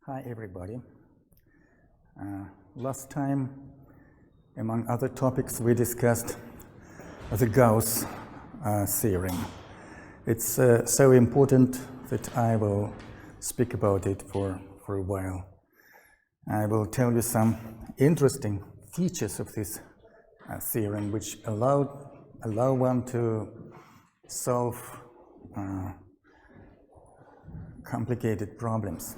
Hi everybody. Last time, among other topics, we discussed the Gauss theorem. It's so important that I will speak about it for a while. I will tell you some interesting features of this theorem which allow one to solve complicated problems.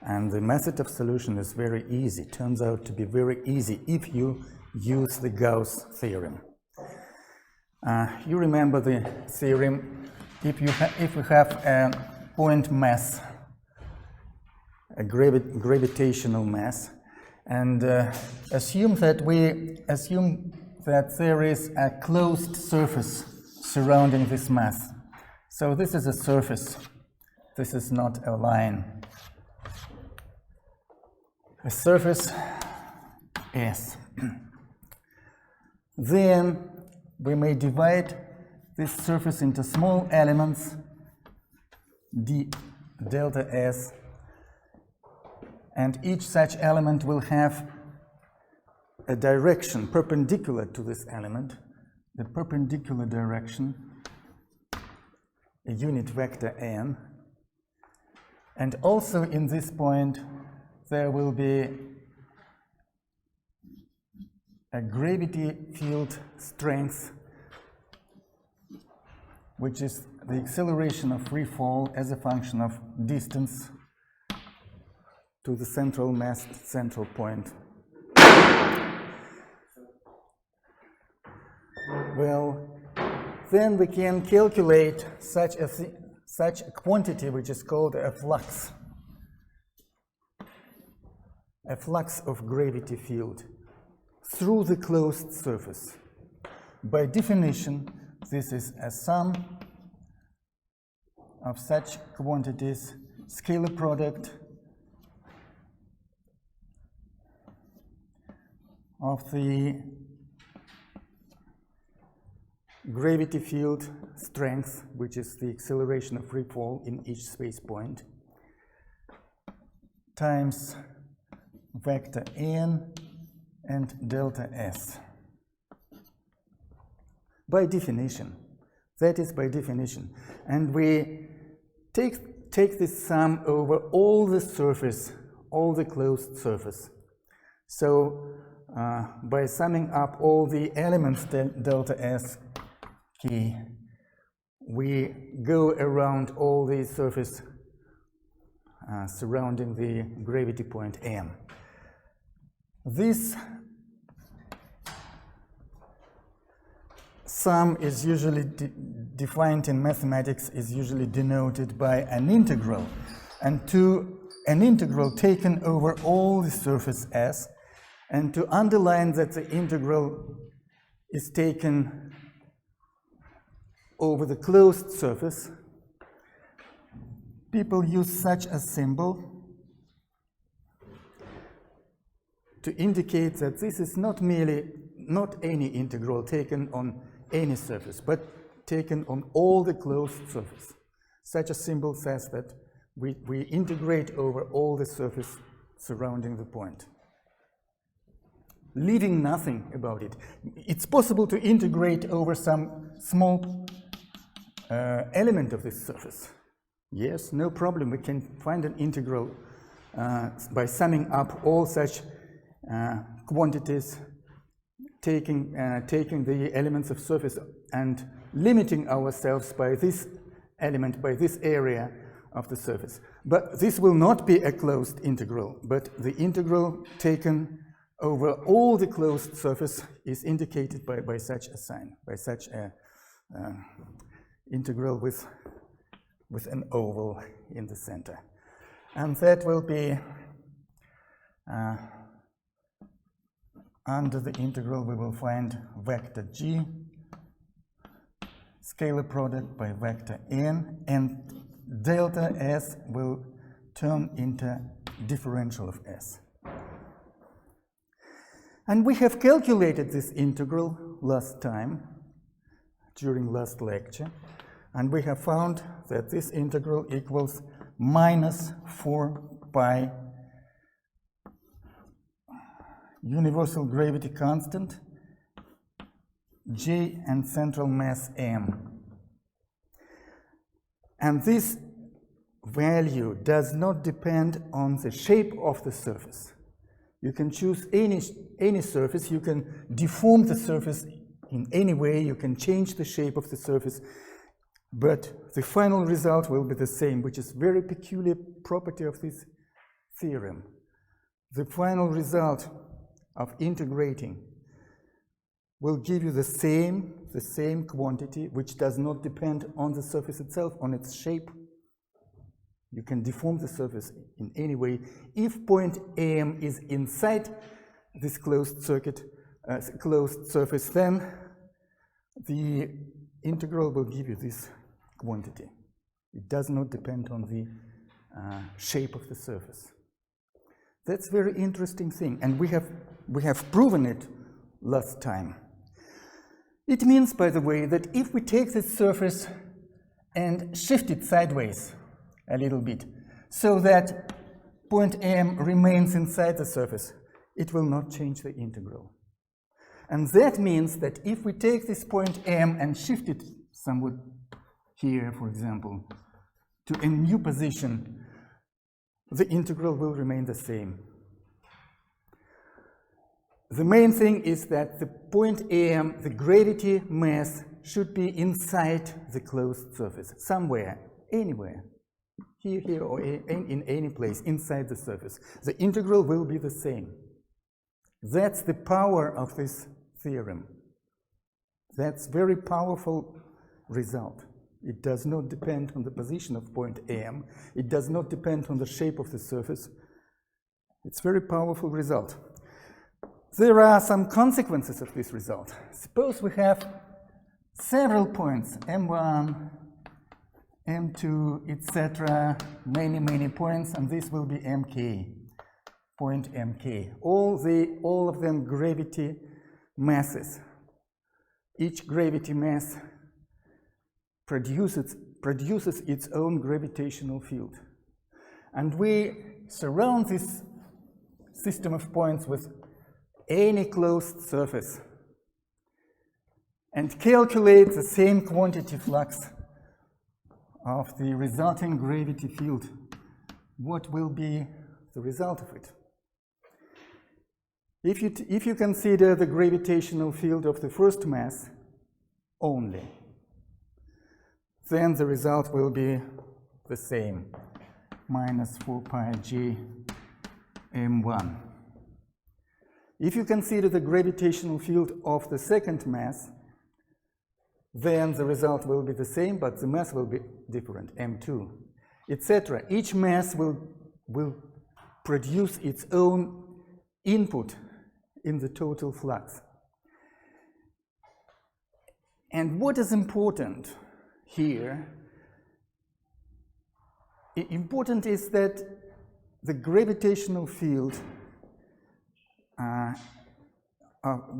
And the method of solution is very easy, turns out to be very easy if you use the Gauss theorem. You remember the theorem, if we have a point mass, a gravitational mass, and assume that there is a closed surface surrounding this mass. So this is a surface, this is not a line. A surface S. Then we may divide this surface into small elements, delta S, and each such element will have a direction perpendicular to this element, the perpendicular direction, a unit vector n, and also in this point there will be a gravity field strength, which is the acceleration of free fall as a function of distance to the central mass, central point. Well, then we can calculate such a quantity which is called a flux of gravity field through the closed surface. By definition, this is a sum of such quantities, scalar product of the gravity field strength, which is the acceleration of free fall in each space point, times vector n and delta S. By definition, that is by definition. And we take this sum over all the surface, all the closed surface. So by summing up all the elements delta S key, we go around all the surface surrounding the gravity point M. This sum is usually defined in mathematics, is usually denoted by an integral, and to an integral taken over all the surface S, and to underline that the integral is taken over the closed surface, people use such a symbol to indicate that this is not any integral taken on any surface, but taken on all the closed surface. Such a symbol says that we integrate over all the surface surrounding the point, leaving nothing about it. It's possible to integrate over some small element of this surface. Yes, no problem. We can find an integral by summing up all such quantities, taking the elements of surface and limiting ourselves by this element, by this area of the surface. But this will not be a closed integral, but the integral taken over all the closed surface is indicated by such a sign, by such a integral with an oval in the center. And that will be under the integral we will find vector g, scalar product by vector n, and delta S will turn into differential of S. And we have calculated this integral last time, during last lecture, and we have found that this integral equals minus 4 pi universal gravity constant J and central mass m. And this value does not depend on the shape of the surface. You can choose any surface, you can deform the surface in any way, you can change the shape of the surface, but the final result will be the same, which is very peculiar property of this theorem. The final result of integrating will give you the same quantity, which does not depend on the surface itself, on its shape. You can deform the surface in any way. If point AM is inside this closed surface, then the integral will give you this quantity. It does not depend on the shape of the surface. That's a very interesting thing, and we have proven it last time. It means, by the way, that if we take this surface and shift it sideways a little bit, so that point M remains inside the surface, it will not change the integral. And that means that if we take this point M and shift it somewhat here, for example, to a new position, the integral will remain the same. The main thing is that the point AM, the gravity mass, should be inside the closed surface, somewhere, anywhere, here, or in any place, inside the surface. The integral will be the same. That's the power of this theorem. That's a very powerful result. It does not depend on the position of point AM. It does not depend on the shape of the surface. It's a very powerful result. There are some consequences of this result. Suppose we have several points, M1, M2, etc., many points, and this will be MK, point MK. All of them gravity masses. Each gravity mass produces its own gravitational field. And we surround this system of points with any closed surface and calculate the same quantity flux of the resulting gravity field. What will be the result of it? If you consider the gravitational field of the first mass only, then the result will be the same, minus 4 pi J M1. If you consider the gravitational field of the second mass, then the result will be the same, but the mass will be different, M2, etc. Each mass will produce its own input in the total flux. And what is important here? Important is that the gravitational field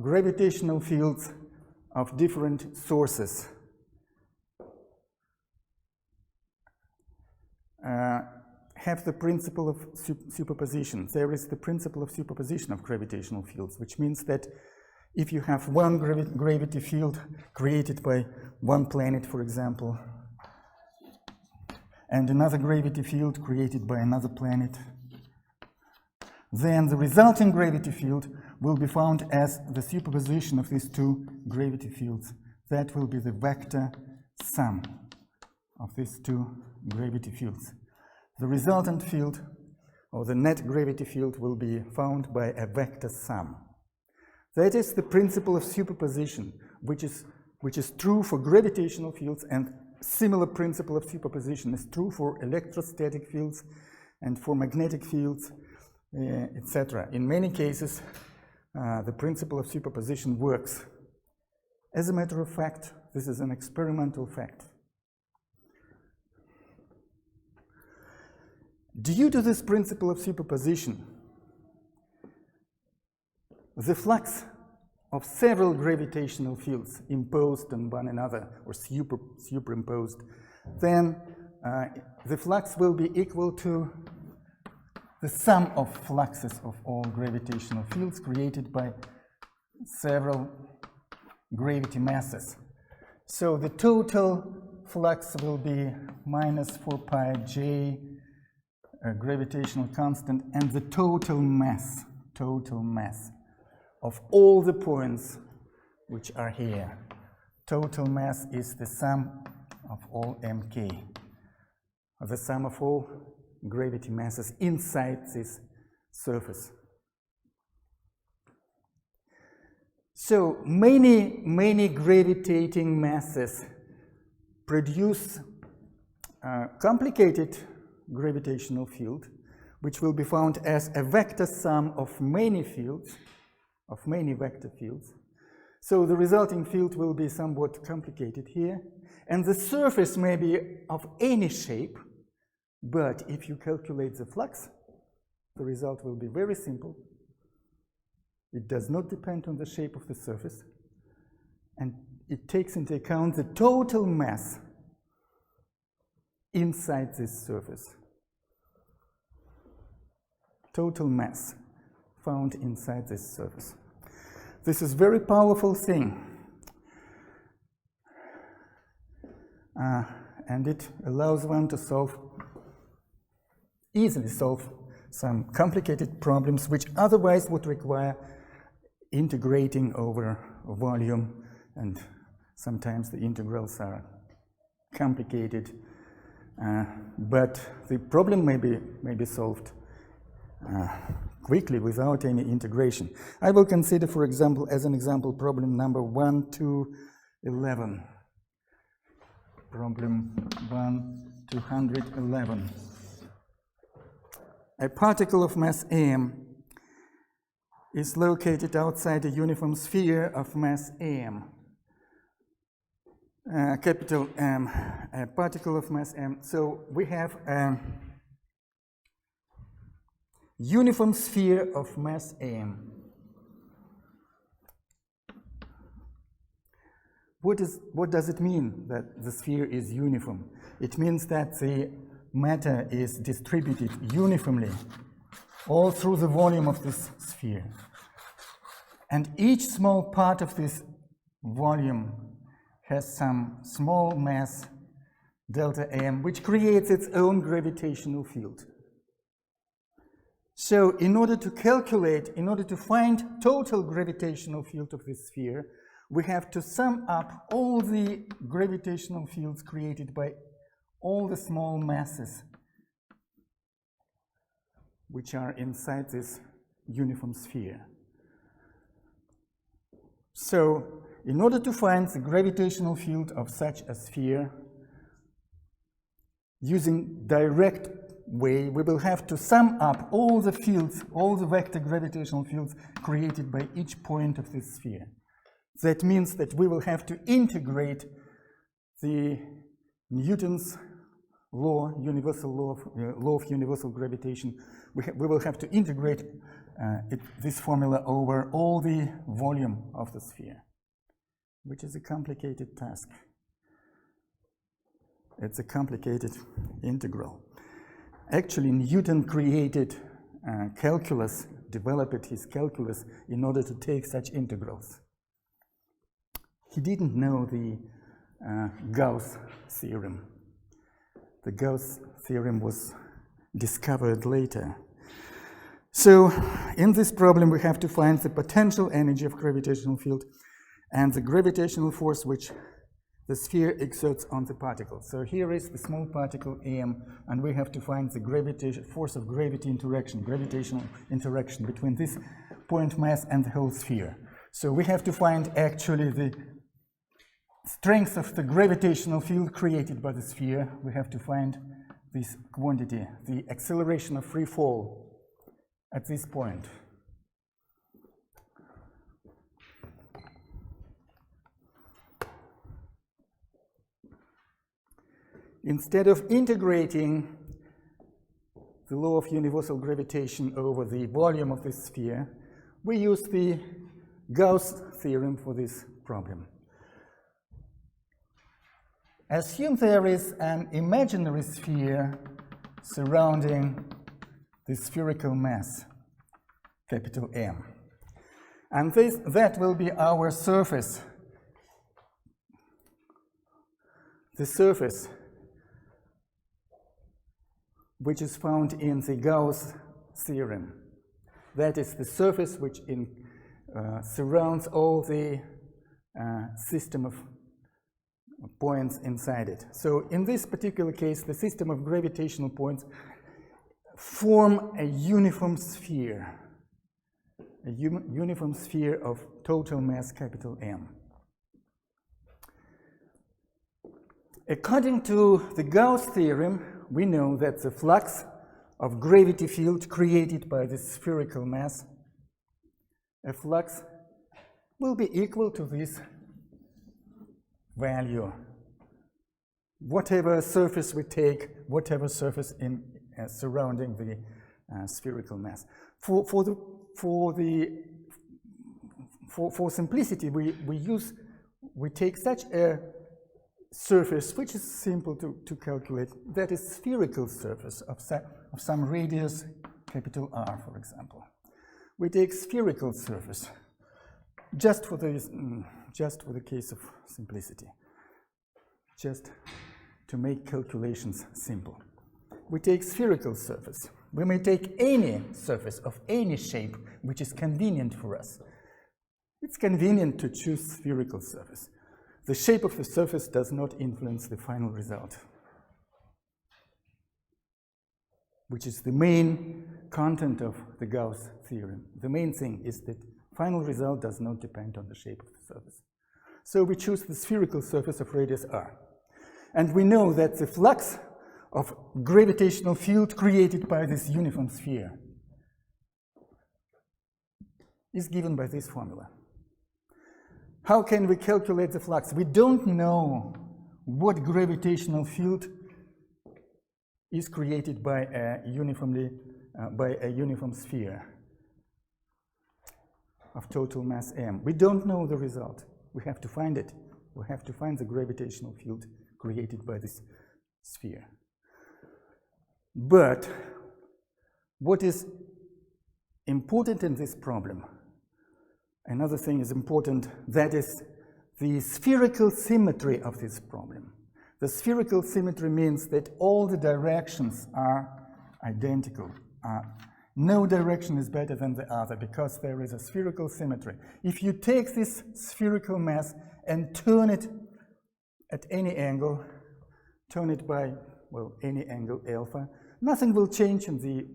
gravitational fields of different sources have the principle of superposition. There is the principle of superposition of gravitational fields, which means that if you have one gravity field created by one planet, for example, and another gravity field created by another planet, then the resulting gravity field will be found as the superposition of these two gravity fields. That will be the vector sum of these two gravity fields. The resultant field, or the net gravity field, will be found by a vector sum. That is the principle of superposition, which is true for gravitational fields, and similar principle of superposition is true for electrostatic fields and for magnetic fields, etc. In many cases, the principle of superposition works. As a matter of fact, this is an experimental fact. Due to this principle of superposition, the flux of several gravitational fields imposed on one another or superimposed, then the flux will be equal to the sum of fluxes of all gravitational fields created by several gravity masses. So the total flux will be minus 4 pi j gravitational constant, and the total mass of all the points which are here. Total mass is the sum of all mk, the sum of all gravity masses inside this surface. So many gravitating masses produce a complicated gravitational field, which will be found as a vector sum of many fields, of many vector fields. So the resulting field will be somewhat complicated here, and the surface may be of any shape, but if you calculate the flux, the result will be very simple. It does not depend on the shape of the surface, and it takes into account the total mass inside this surface. Total mass found inside this surface. This is a very powerful thing, and it allows one to easily solve some complicated problems which otherwise would require integrating over volume, and sometimes the integrals are complicated, but the problem may be solved quickly without any integration. I will consider, for example, as an example, problem number 1 to 11. Problem 1/211. A particle of mass m is located outside a uniform sphere of mass m. Capital M, a particle of mass m. So we have a uniform sphere of mass m. What does it mean that the sphere is uniform? It means that the matter is distributed uniformly all through the volume of this sphere. And each small part of this volume has some small mass, delta m, which creates its own gravitational field. So in order to find total gravitational field of this sphere, we have to sum up all the gravitational fields created by all the small masses which are inside this uniform sphere. So in order to find the gravitational field of such a sphere, using direct way, we will have to sum up all the fields, all the vector gravitational fields created by each point of this sphere. That means that we will have to integrate the Newton's law, law of universal gravitation. We will have to integrate this formula over all the volume of the sphere, which is a complicated task. It's a complicated integral. Actually, Newton created calculus, developed his calculus in order to take such integrals. He didn't know the Gauss theorem. The Gauss theorem was discovered later. So in this problem, we have to find the potential energy of gravitational field and the gravitational force which the sphere exerts on the particle. So here is the small particle m, and we have to find the force of gravitational interaction between this point mass and the whole sphere. So we have to find actually the strength of the gravitational field created by the sphere. We have to find this quantity, the acceleration of free fall at this point. Instead of integrating the law of universal gravitation over the volume of this sphere, we use the Gauss theorem for this problem. Assume there is an imaginary sphere surrounding the spherical mass, capital M. And that will be our surface, the surface which is found in the Gauss theorem. That is the surface which surrounds all the system of points inside it. So in this particular case, the system of gravitational points form a uniform sphere, of total mass, capital M. According to the Gauss theorem, we know that the flux of gravity field created by the spherical mass, a flux, will be equal to this value. Whatever surface we take, whatever surface surrounding the spherical mass. For simplicity, we take such a surface which is simple to calculate. That is spherical surface of some radius, capital R, for example. We take spherical surface just for the case of simplicity, just to make calculations simple. We take spherical surface. We may take any surface of any shape which is convenient for us. It's convenient to choose spherical surface. The shape of the surface does not influence the final result, which is the main content of the Gauss theorem. The main thing is that final result does not depend on the shape of the surface. So we choose the spherical surface of radius r. And we know that the flux of gravitational field created by this uniform sphere is given by this formula. How can we calculate the flux? We don't know what gravitational field is created by a uniform sphere of total mass m. We don't know the result. We have to find it. We have to find the gravitational field created by this sphere. But what is important in this problem, another thing is important, that is the spherical symmetry of this problem. The spherical symmetry means that all the directions are identical. No direction is better than the other because there is a spherical symmetry. If you take this spherical mass and turn it at any angle, turn it by, well, any angle alpha, nothing will change in the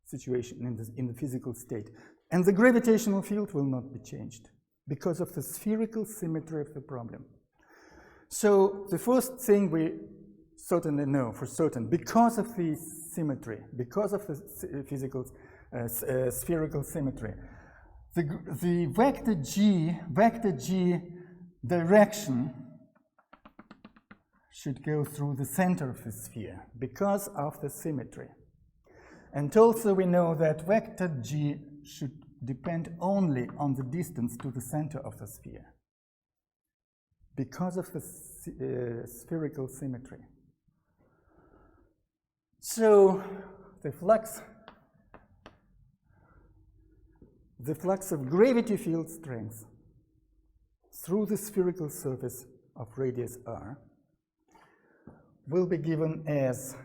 situation, in the physical state. And the gravitational field will not be changed because of the spherical symmetry of the problem. So the first thing we certainly know for certain, because of the symmetry, because of the spherical symmetry, the vector G direction should go through the center of the sphere because of the symmetry. And also we know that vector G should depend only on the distance to the center of the sphere because of the spherical symmetry. So the flux of gravity field strength through the spherical surface of radius r will be given as,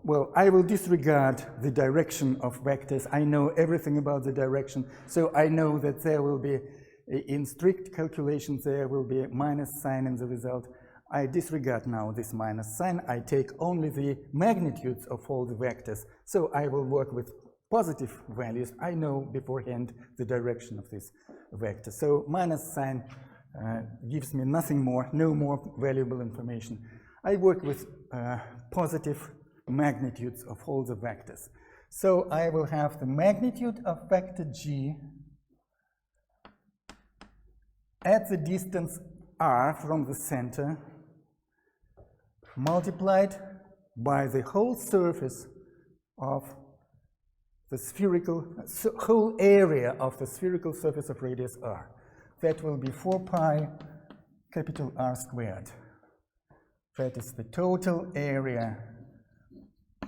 well, I will disregard the direction of vectors. I know everything about the direction, so I know that there will be, in strict calculations, there will be a minus sign in the result. I disregard now this minus sign. I take only the magnitudes of all the vectors, so I will work with positive values. I know beforehand the direction of this vector. So minus sign gives me nothing more, no more valuable information. I work with positive magnitudes of all the vectors. So I will have the magnitude of vector G at the distance r from the center multiplied by the whole surface of the whole area of the spherical surface of radius r. That will be 4 pi capital R squared. That is the total area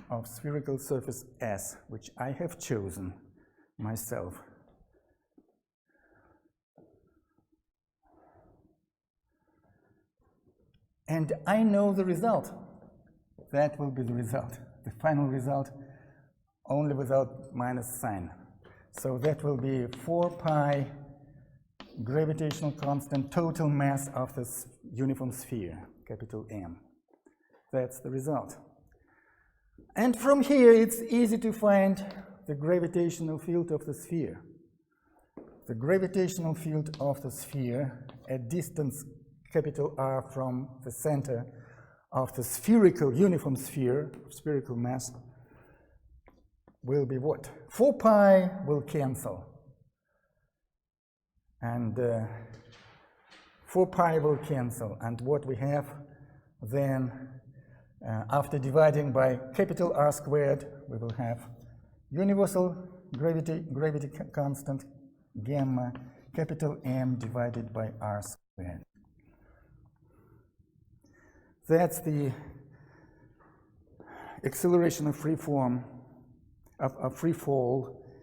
of spherical surface S, which I have chosen myself. And I know the result. That will be the result, the final result, only without minus sign. So that will be 4 pi gravitational constant total mass of this uniform sphere, capital M. That's the result. And from here, it's easy to find the gravitational field of the sphere. The gravitational field of the sphere at distance capital R from the center of the spherical uniform sphere, spherical mass, will be what? 4 pi will cancel. And 4 pi will cancel. And what we have then, after dividing by capital R squared, we will have universal gravity constant gamma capital M divided by R squared. That's the acceleration of free form, of free fall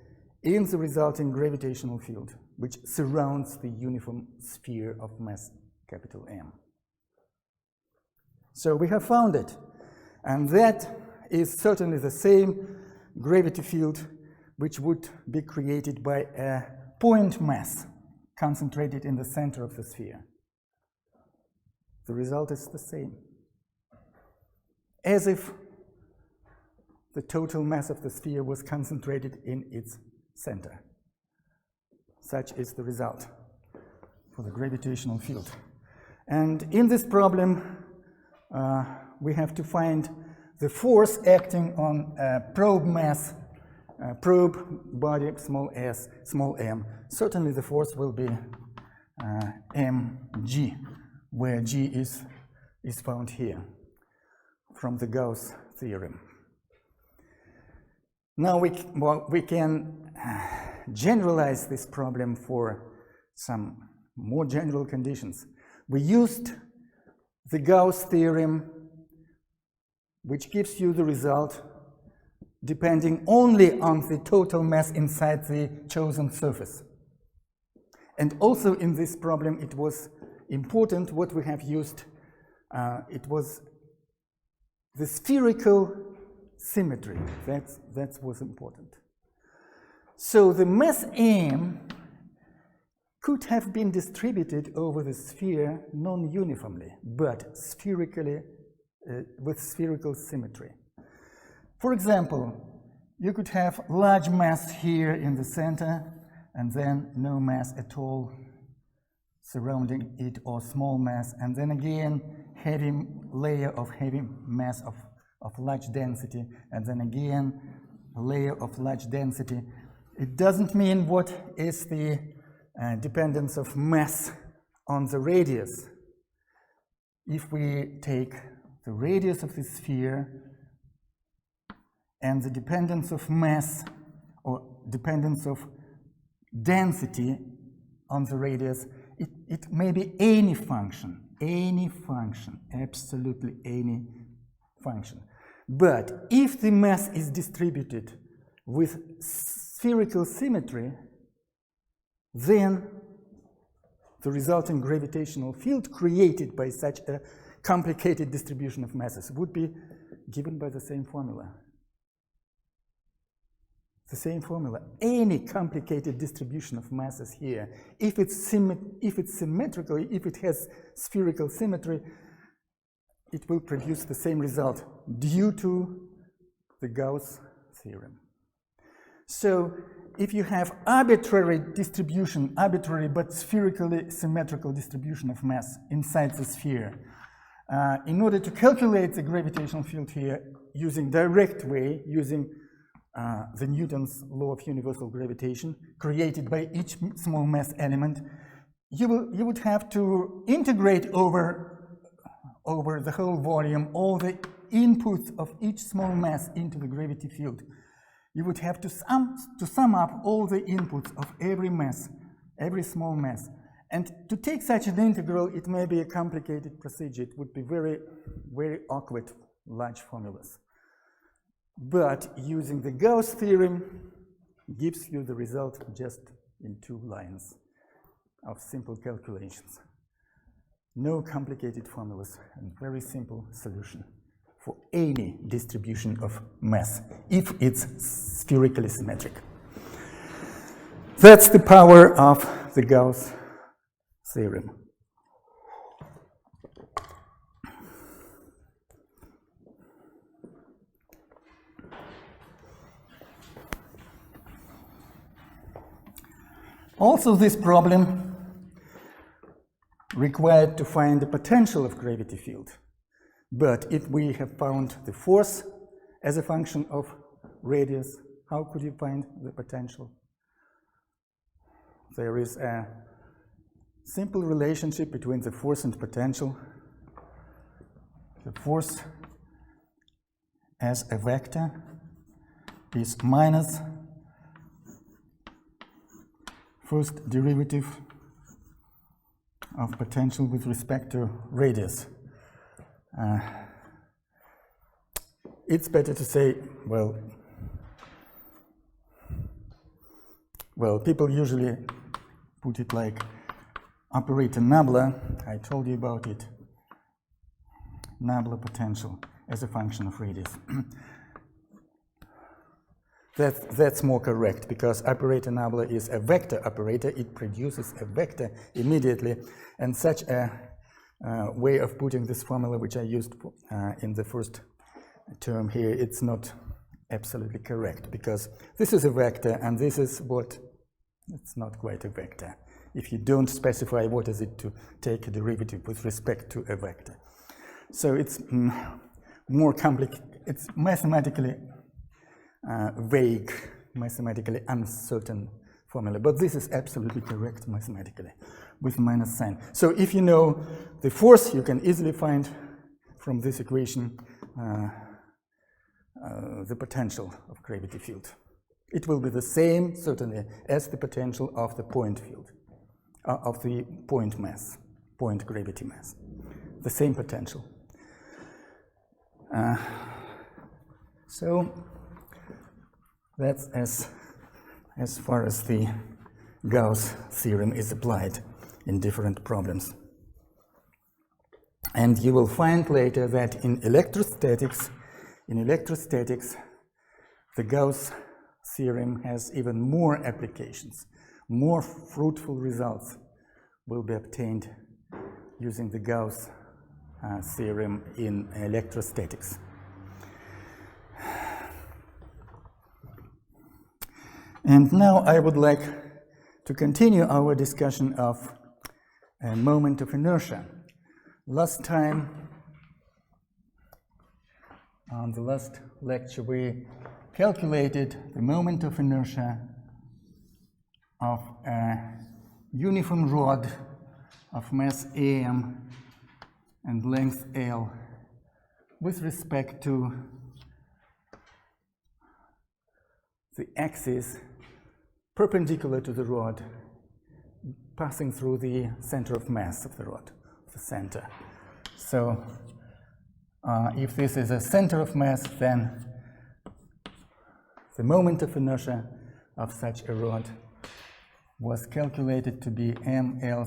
in the resulting gravitational field, which surrounds the uniform sphere of mass capital M. So we have found it, and that is certainly the same gravity field which would be created by a point mass concentrated in the center of the sphere. The result is the same, as if the total mass of the sphere was concentrated in its center. Such is the result for the gravitational field. And in this problem, we have to find the force acting on a probe mass, probe body, small s, small m. Certainly the force will be mg, where g is found here from the Gauss theorem. Now we can generalize this problem for some more general conditions. We used the Gauss theorem, which gives you the result depending only on the total mass inside the chosen surface. And also in this problem it was important what we have used. It was the spherical symmetry. That was important. So the mass M could have been distributed over the sphere non-uniformly, but spherically, with spherical symmetry. For example, you could have large mass here in the center and then no mass at all surrounding it, or small mass, and then again heavy layer of heavy mass of large density, and then again a layer of large density. It doesn't mean what is the dependence of mass on the radius. If we take the radius of the sphere and the dependence of mass or dependence of density on the radius, it may be any function, absolutely any function. But if the mass is distributed with spherical symmetry, then the resulting gravitational field created by such a complicated distribution of masses would be given by the same formula. The same formula. Any complicated distribution of masses here, if it's symmetrical, if it has spherical symmetry, it will produce the same result due to the Gauss theorem. So if you have arbitrary distribution, arbitrary but spherically symmetrical distribution of mass inside the sphere, in order to calculate the gravitational field here using direct way, using the Newton's law of universal gravitation created by each small mass element, you would have to integrate over the whole volume all the inputs of each small mass into the gravity field. You would have to sum up all the inputs of every mass, every small mass. And to take such an integral, it may be a complicated procedure. It would be very, very awkward, large formulas. but using the Gauss theorem gives you the result just in 2 lines of simple calculations. No complicated formulas, and very simple solution for any distribution of mass, if it's spherically symmetric. That's the power of the Gauss theorem. Also, this problem required to find the potential of gravity field. But if we have found the force as a function of radius, how could you find the potential? There is a simple relationship between the force and potential. The force as a vector is minus first derivative of potential with respect to radius. It's better to say, well, people usually put it like operator nabla. I told you about it. Nabla potential as a function of radius. That's more correct, because operator nabla is a vector operator. It produces a vector immediately, and such a way of putting this formula, which I used in the first term here, it's not absolutely correct, because this is a vector and this is what, it's not quite a vector if you don't specify what is it to take a derivative with respect to a vector. So it's more complicated, it's mathematically vague, mathematically uncertain formula, but this is absolutely correct mathematically with minus sign. So if you know the force, you can easily find from this equation the potential of gravity field. It will be the same, certainly, as the potential of the point field, of the point mass, point gravity mass. The same potential. So that's as far as the Gauss theorem is applied in different problems. And you will find later that in electrostatics, the Gauss theorem has even more applications. More fruitful results will be obtained using the Gauss theorem in electrostatics. And now I would like to continue our discussion of a moment of inertia. Last time, on the last lecture, we calculated the moment of inertia of a uniform rod of mass m and length L with respect to the axis perpendicular to the rod passing through the center of mass of the rod, the center. So if this is a center of mass, then the moment of inertia of such a rod was calculated to be ml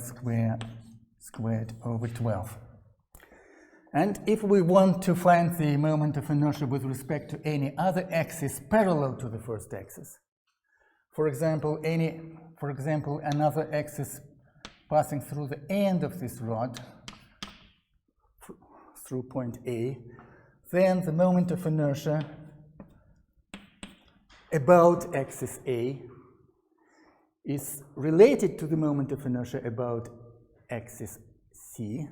squared over 12. And if we want to find the moment of inertia with respect to any other axis parallel to the first axis, for example, another axis passing through the end of this rod, through point A, then the moment of inertia about axis A is related to the moment of inertia about axis C.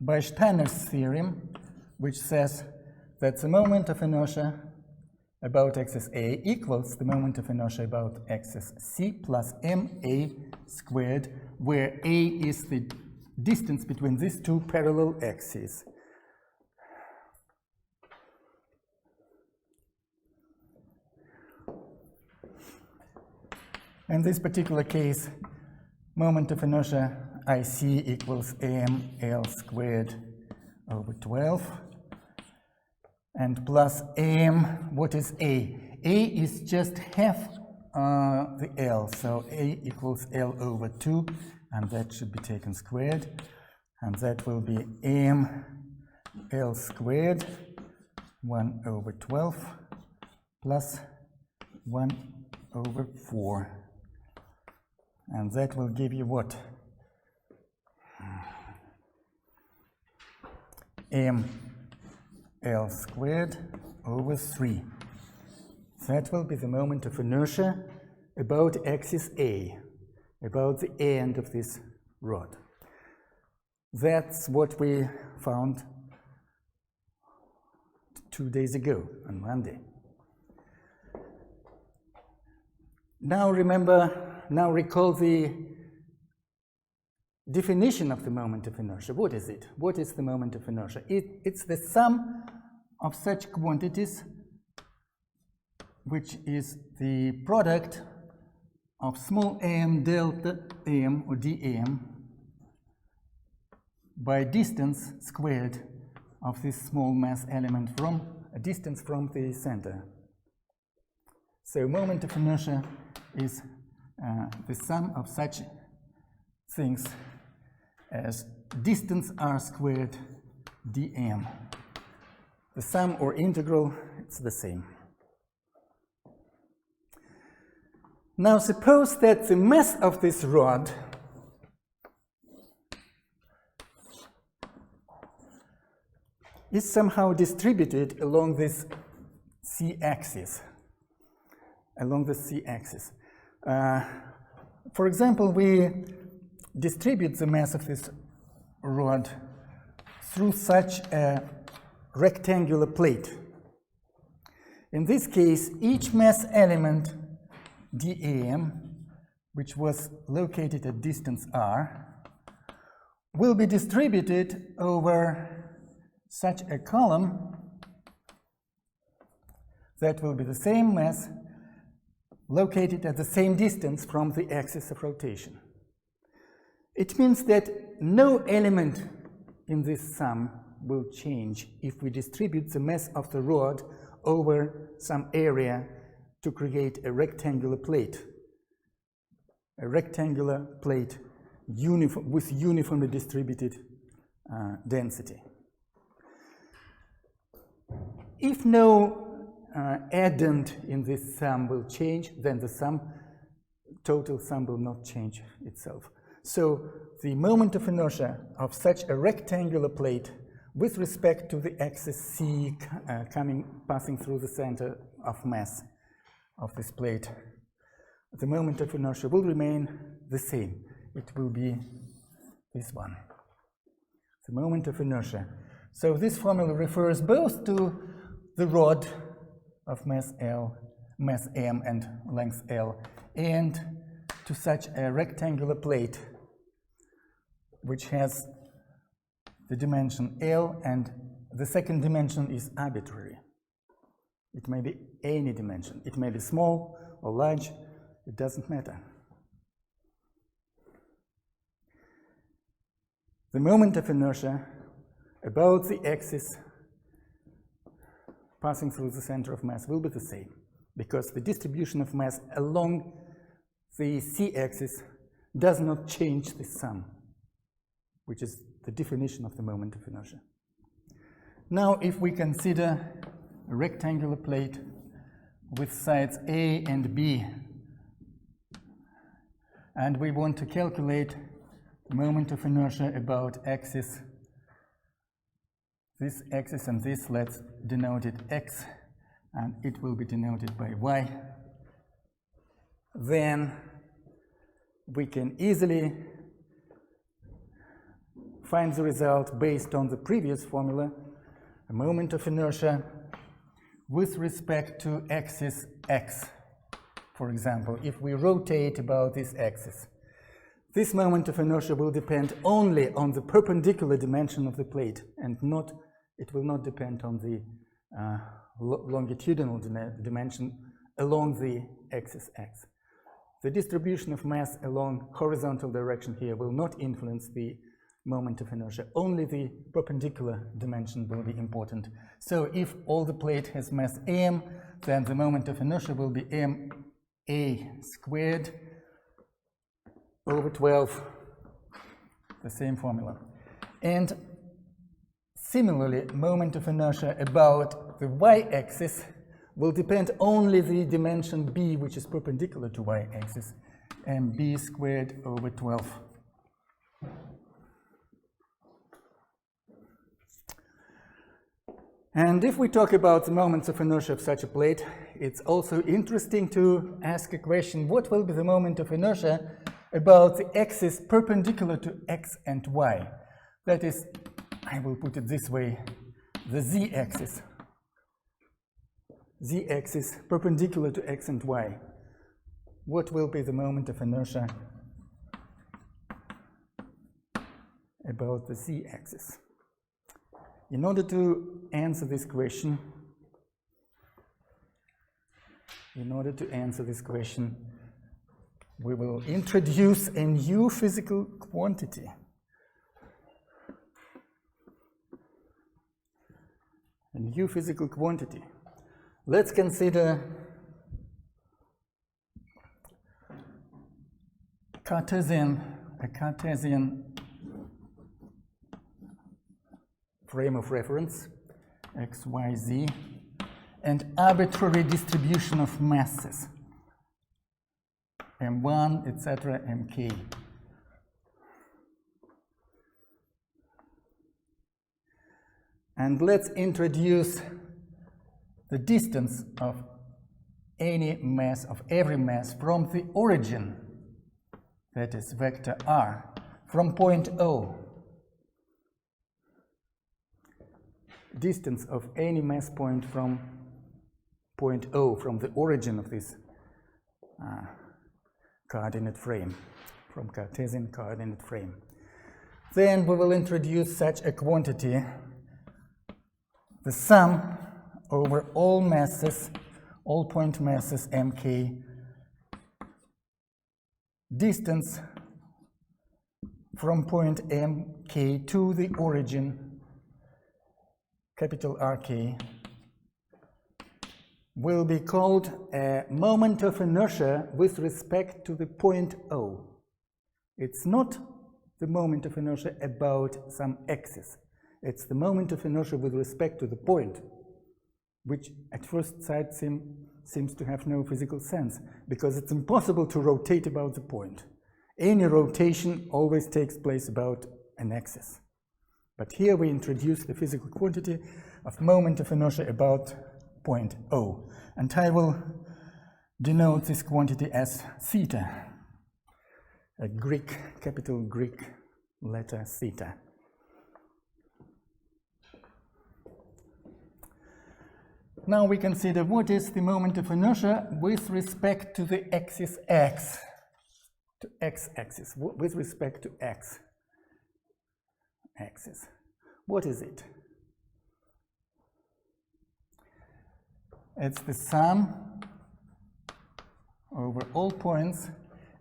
By Steiner's theorem, which says that the moment of inertia about axis A equals the moment of inertia about axis C plus ma squared, where A is the distance between these two parallel axes. In this particular case, moment of inertia IC equals ml squared over 12, and plus am. What is a? A is just half the L, so a equals L over 2, and that should be taken squared, and that will be am L squared 1 over 12 plus 1 over 4, and that will give you what? M L squared over 3. That will be the moment of inertia about axis A, about the end of this rod. That's what we found 2 days ago on Monday. Now recall the definition of the moment of inertia. What is it? What is the moment of inertia? It's the sum of such quantities which is the product of small m delta m or dm by distance squared of this small mass element from a distance from the center. So moment of inertia is the sum of such things as distance r squared dm. The sum or integral, it's the same. Now suppose that the mass of this rod is somehow distributed along this c-axis. For example, we distribute the mass of this rod through such a rectangular plate. In this case, each mass element dam, which was located at distance r, will be distributed over such a column that will be the same mass located at the same distance from the axis of rotation. It means that no element in this sum will change if we distribute the mass of the rod over some area to create a rectangular plate. A rectangular plate with uniformly distributed density. If no addend in this sum will change, then the total sum will not change itself. So the moment of inertia of such a rectangular plate with respect to the axis C passing through the center of mass of this plate, the moment of inertia will remain the same. It will be this one, the moment of inertia. So this formula refers both to the rod of mass m and length L, and to such a rectangular plate which has the dimension L, and the second dimension is arbitrary. It may be any dimension. It may be small or large. It doesn't matter. The moment of inertia about the axis passing through the center of mass will be the same, because the distribution of mass along the c-axis does not change the sum, which is the definition of the moment of inertia. Now, if we consider a rectangular plate with sides A and B, and we want to calculate the moment of inertia about axis, this axis and this, let's denote it x, and it will be denoted by y, then we can easily find the result based on the previous formula, a moment of inertia with respect to axis x. For example, if we rotate about this axis, this moment of inertia will depend only on the perpendicular dimension of the plate, and it will not depend on the longitudinal dimension along the axis x. The distribution of mass along horizontal direction here will not influence the moment of inertia. Only the perpendicular dimension will be important. So if all the plate has mass m, then the moment of inertia will be ma squared over 12, the same formula. And similarly, moment of inertia about the y-axis will depend only the dimension b, which is perpendicular to y-axis, mb squared over 12. And if we talk about the moments of inertia of such a plate, it's also interesting to ask a question: what will be the moment of inertia about the axis perpendicular to x and y? That is, I will put it this way, the z-axis. Z-axis perpendicular to x and y. What will be the moment of inertia about the z-axis? In order to answer this question, we will introduce a new physical quantity. A new physical quantity. Let's consider a Cartesian frame of reference, x, y, z, and arbitrary distribution of masses, m1, etc., mk. And let's introduce the distance of any mass, of every mass, from the origin, that is vector r, from point O. Distance of any mass point from point O, from the origin of this coordinate frame, from Cartesian coordinate frame. Then we will introduce such a quantity, the sum over all masses, all point masses mk, distance from point mk to the origin, capital RK, will be called a moment of inertia with respect to the point O. It's not the moment of inertia about some axis. It's the moment of inertia with respect to the point, which at first sight seems to have no physical sense, because it's impossible to rotate about the point. Any rotation always takes place about an axis. But here we introduce the physical quantity of moment of inertia about point O. And I will denote this quantity as theta, a capital Greek letter theta. Now we consider what is the moment of inertia with respect to the axis x, to x-axis, with respect to x axis. What is it? It's the sum over all points,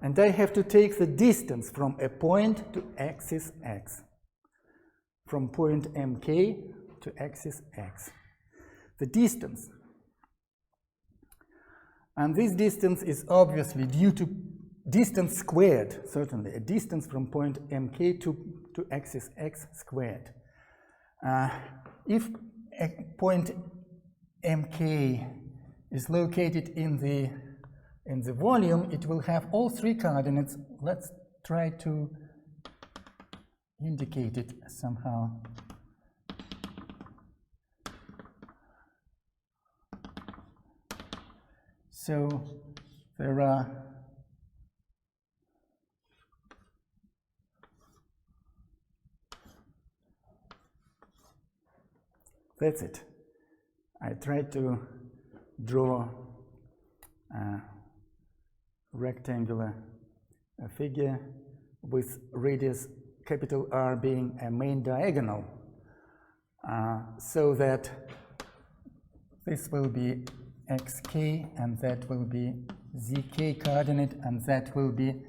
and I have to take the distance from a point to axis x, from point mk to axis x. The distance. And this distance is obviously due to distance squared, certainly, a distance from point mk to axis x squared. If a point mk is located in the volume, it will have all three coordinates. Let's try to indicate it somehow. So there are that's it. I tried to draw a rectangular figure with radius capital R being a main diagonal, so that this will be xk, and that will be zk coordinate, and that will be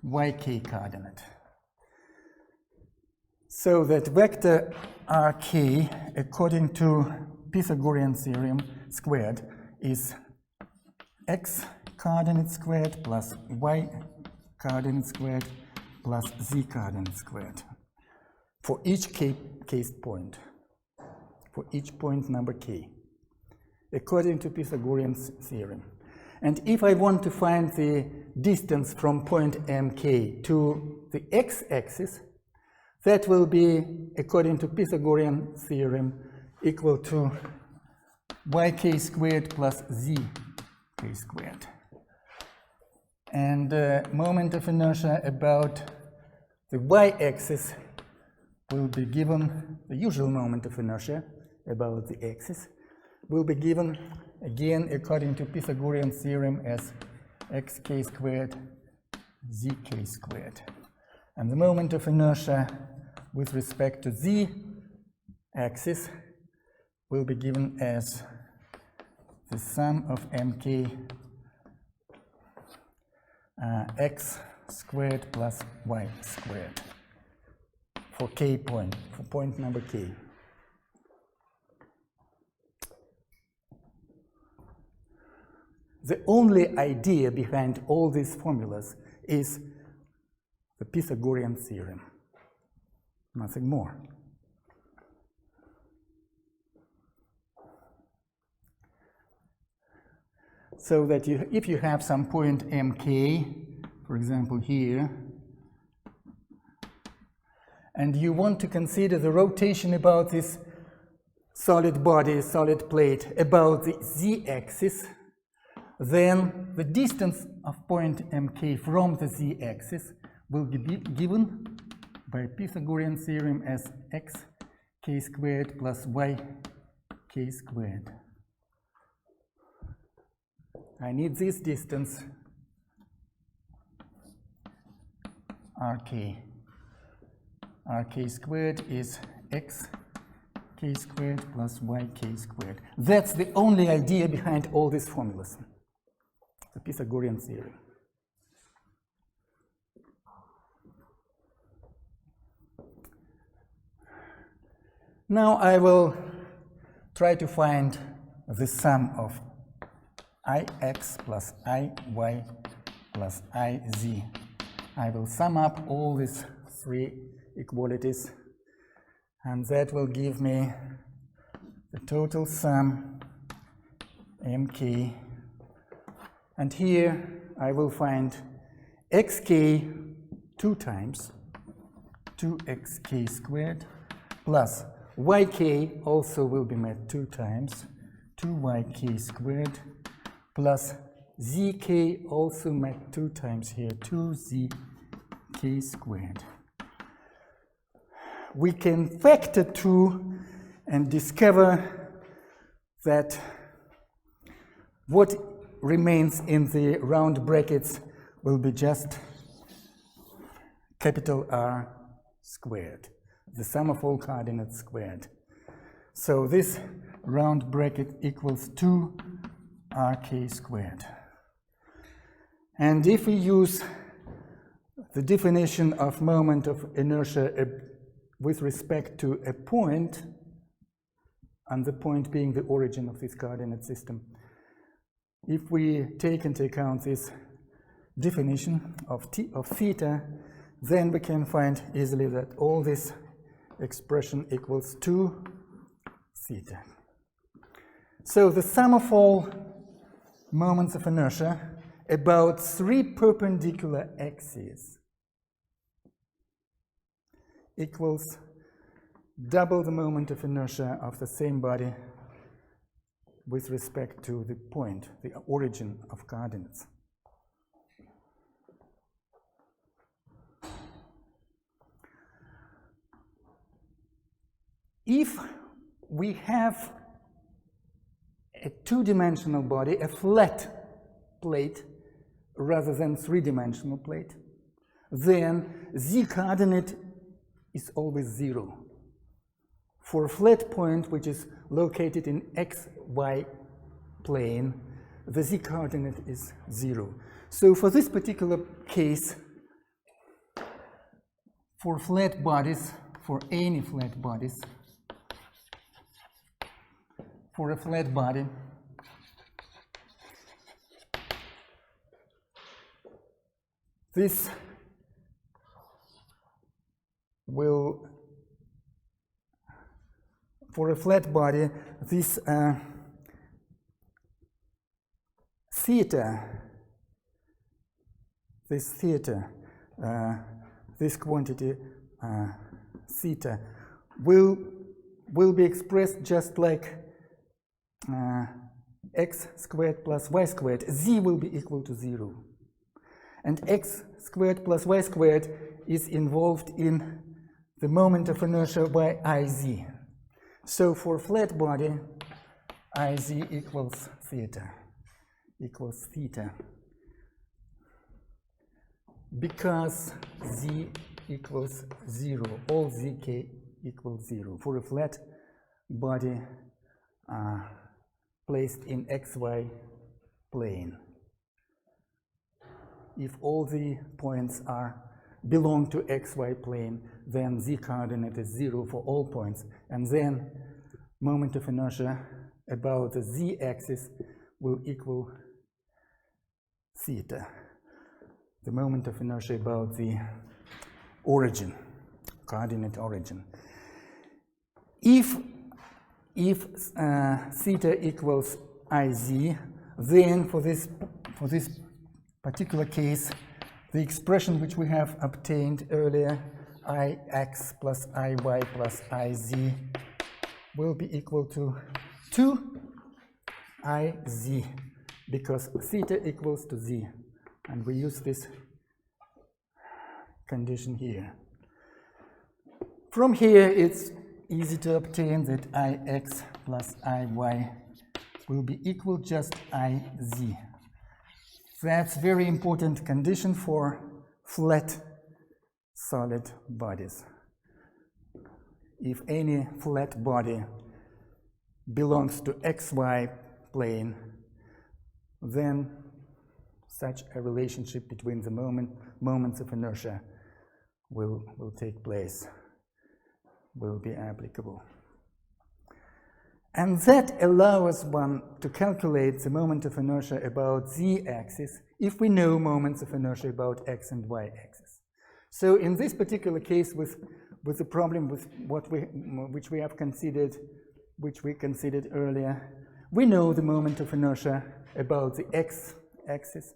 yk coordinate. So that vector rk, according to Pythagorean theorem squared, is x coordinate squared plus y coordinate squared plus z coordinate squared for each case point, for each point number k, according to Pythagorean theorem. And if I want to find the distance from point mk to the x-axis, that will be, according to Pythagorean theorem, equal to yk squared plus zk squared. And the moment of inertia about the y-axis will be given, the usual moment of inertia about the axis will be given again according to Pythagorean theorem as xk squared zk squared. And the moment of inertia with respect to the axis will be given as the sum of mk x squared plus y squared for k point, for point number k. The only idea behind all these formulas is the Pythagorean theorem, nothing more. So that if you have some point mk, for example here, and you want to consider the rotation about this solid body, solid plate, about the z-axis, then the distance of point mk from the z-axis will be given by Pythagorean theorem as xk squared plus yk squared. I need this distance rk. Rk squared is xk squared plus yk squared. That's the only idea behind all these formulas, the Pythagorean theorem. Now I will try to find the sum of ix plus iy plus iz. I will sum up all these three equalities, and that will give me the total sum mk. And here I will find xk 2 times 2xk squared plus yk also will be met 2 times 2yk squared plus zk also met 2 times here 2zk squared. We can factor 2 and discover that what remains in the round brackets will be just capital R squared, the sum of all coordinates squared. So this round bracket equals 2rk squared. And if we use the definition of moment of inertia with respect to a point, and the point being the origin of this coordinate system, if we take into account this definition of theta, then we can find easily that all this expression equals 2 theta. So the sum of all moments of inertia about 3 perpendicular axes equals double the moment of inertia of the same body with respect to the point, the origin of coordinates. If we have a 2-dimensional body, a flat plate, rather than 3-dimensional plate, then z-coordinate is always 0. For a flat point which is located in xy plane, the z-coordinate is 0. So for this particular case, for flat bodies, for any flat bodies, for a flat body, this will, for a flat body, this theta, this quantity theta will be expressed just like x squared plus y squared. Z will be equal to 0. And x squared plus y squared is involved in the moment of inertia by Iz. So for flat body, Iz equals theta. Because z equals 0, all zk equals 0. For a flat body placed in xy plane, if all the points belong to xy plane, then z coordinate is 0 for all points, and then moment of inertia about the z-axis will equal theta, the moment of inertia about the origin, coordinate origin. If theta equals Iz, then for this particular case, the expression which we have obtained earlier, Ix plus Iy plus Iz, will be equal to 2Iz, because theta equals to z, and we use this condition here. From here, it's easy to obtain that Ix plus Iy will be equal just Iz. That's very important condition for flat solid bodies. If any flat body belongs to xy plane, then such a relationship between the moments of inertia will take place, will be applicable. And that allows one to calculate the moment of inertia about z-axis if we know moments of inertia about x and y-axis. So in this particular case, with the problem with which we considered earlier, we know the moment of inertia about the x-axis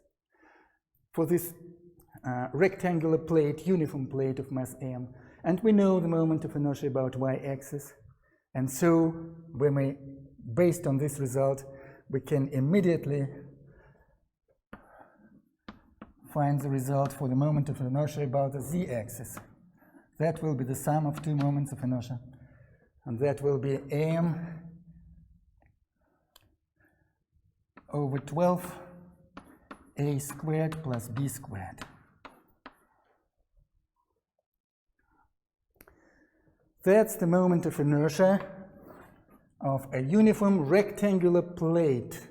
for this rectangular plate, uniform plate of mass m, and we know the moment of inertia about y-axis. And so, based on this result, we can immediately find the result for the moment of inertia about the z-axis. That will be the sum of two moments of inertia, and that will be m over 12 a squared plus b squared. That's the moment of inertia of a uniform rectangular plate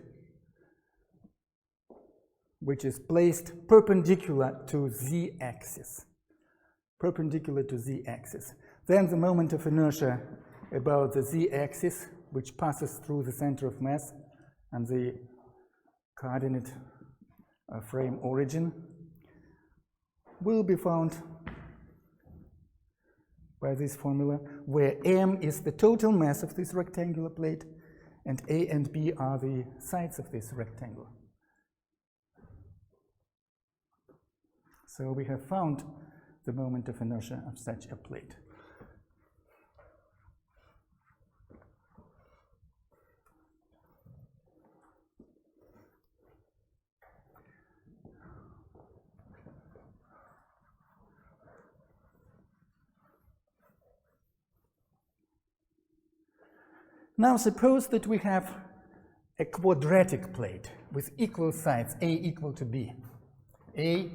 which is placed perpendicular to z-axis. Then the moment of inertia about the z-axis, which passes through the center of mass and the coordinate frame origin, will be found by this formula, where m is the total mass of this rectangular plate, and a and b are the sides of this rectangle. So we have found the moment of inertia of such a plate. Now suppose that we have a quadratic plate with equal sides, a equal to b. A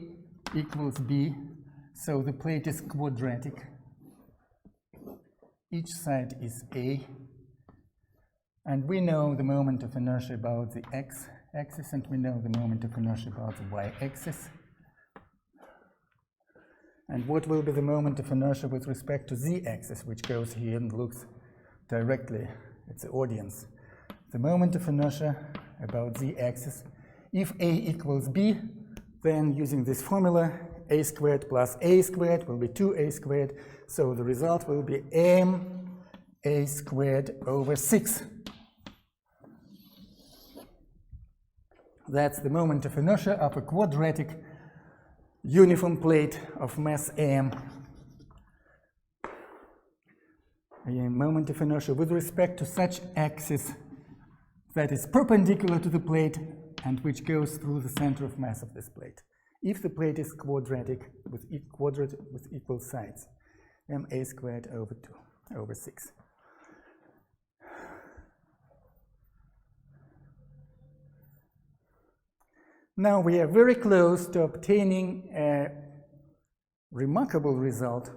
equals b, so the plate is quadratic. Each side is a, and we know the moment of inertia about the x-axis, and we know the moment of inertia about the y-axis. And what will be the moment of inertia with respect to z-axis, which goes here and looks directly at the audience? The moment of inertia about z-axis, if a equals b, then using this formula, a squared plus a squared will be 2a squared, so the result will be ma squared over 6. That's the moment of inertia of a quadratic uniform plate of mass m. A moment of inertia with respect to such axis that is perpendicular to the plate and which goes through the center of mass of this plate. If the plate is quadratic with equal sides, ma squared over 2 over 6. Now we are very close to obtaining a remarkable result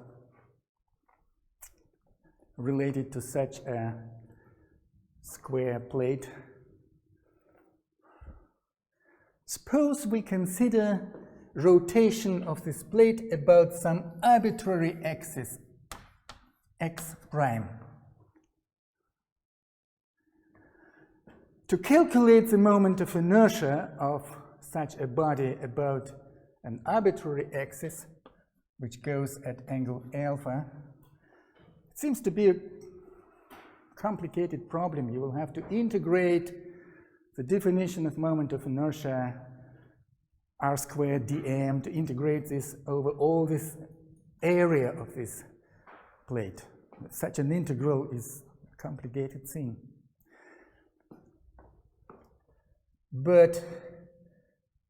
related to such a square plate. Suppose we consider rotation of this plate about some arbitrary axis, x prime. To calculate the moment of inertia of such a body about an arbitrary axis, which goes at angle alpha, it seems to be a complicated problem. You will have to integrate the definition of moment of inertia r squared dm to integrate this over all this area of this plate. Such an integral is a complicated thing. But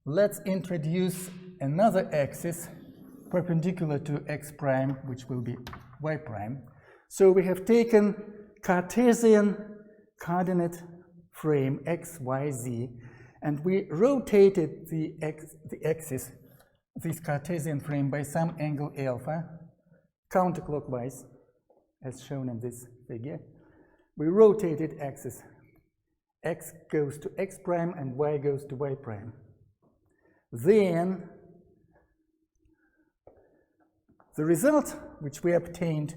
let's introduce another axis perpendicular to x prime, which will be y prime. So we have taken Cartesian coordinate frame x, y, z, and we rotated the axis, this Cartesian frame, by some angle alpha, counterclockwise, as shown in this figure. We rotated axis. X goes to x prime and y goes to y prime. Then the result which we obtained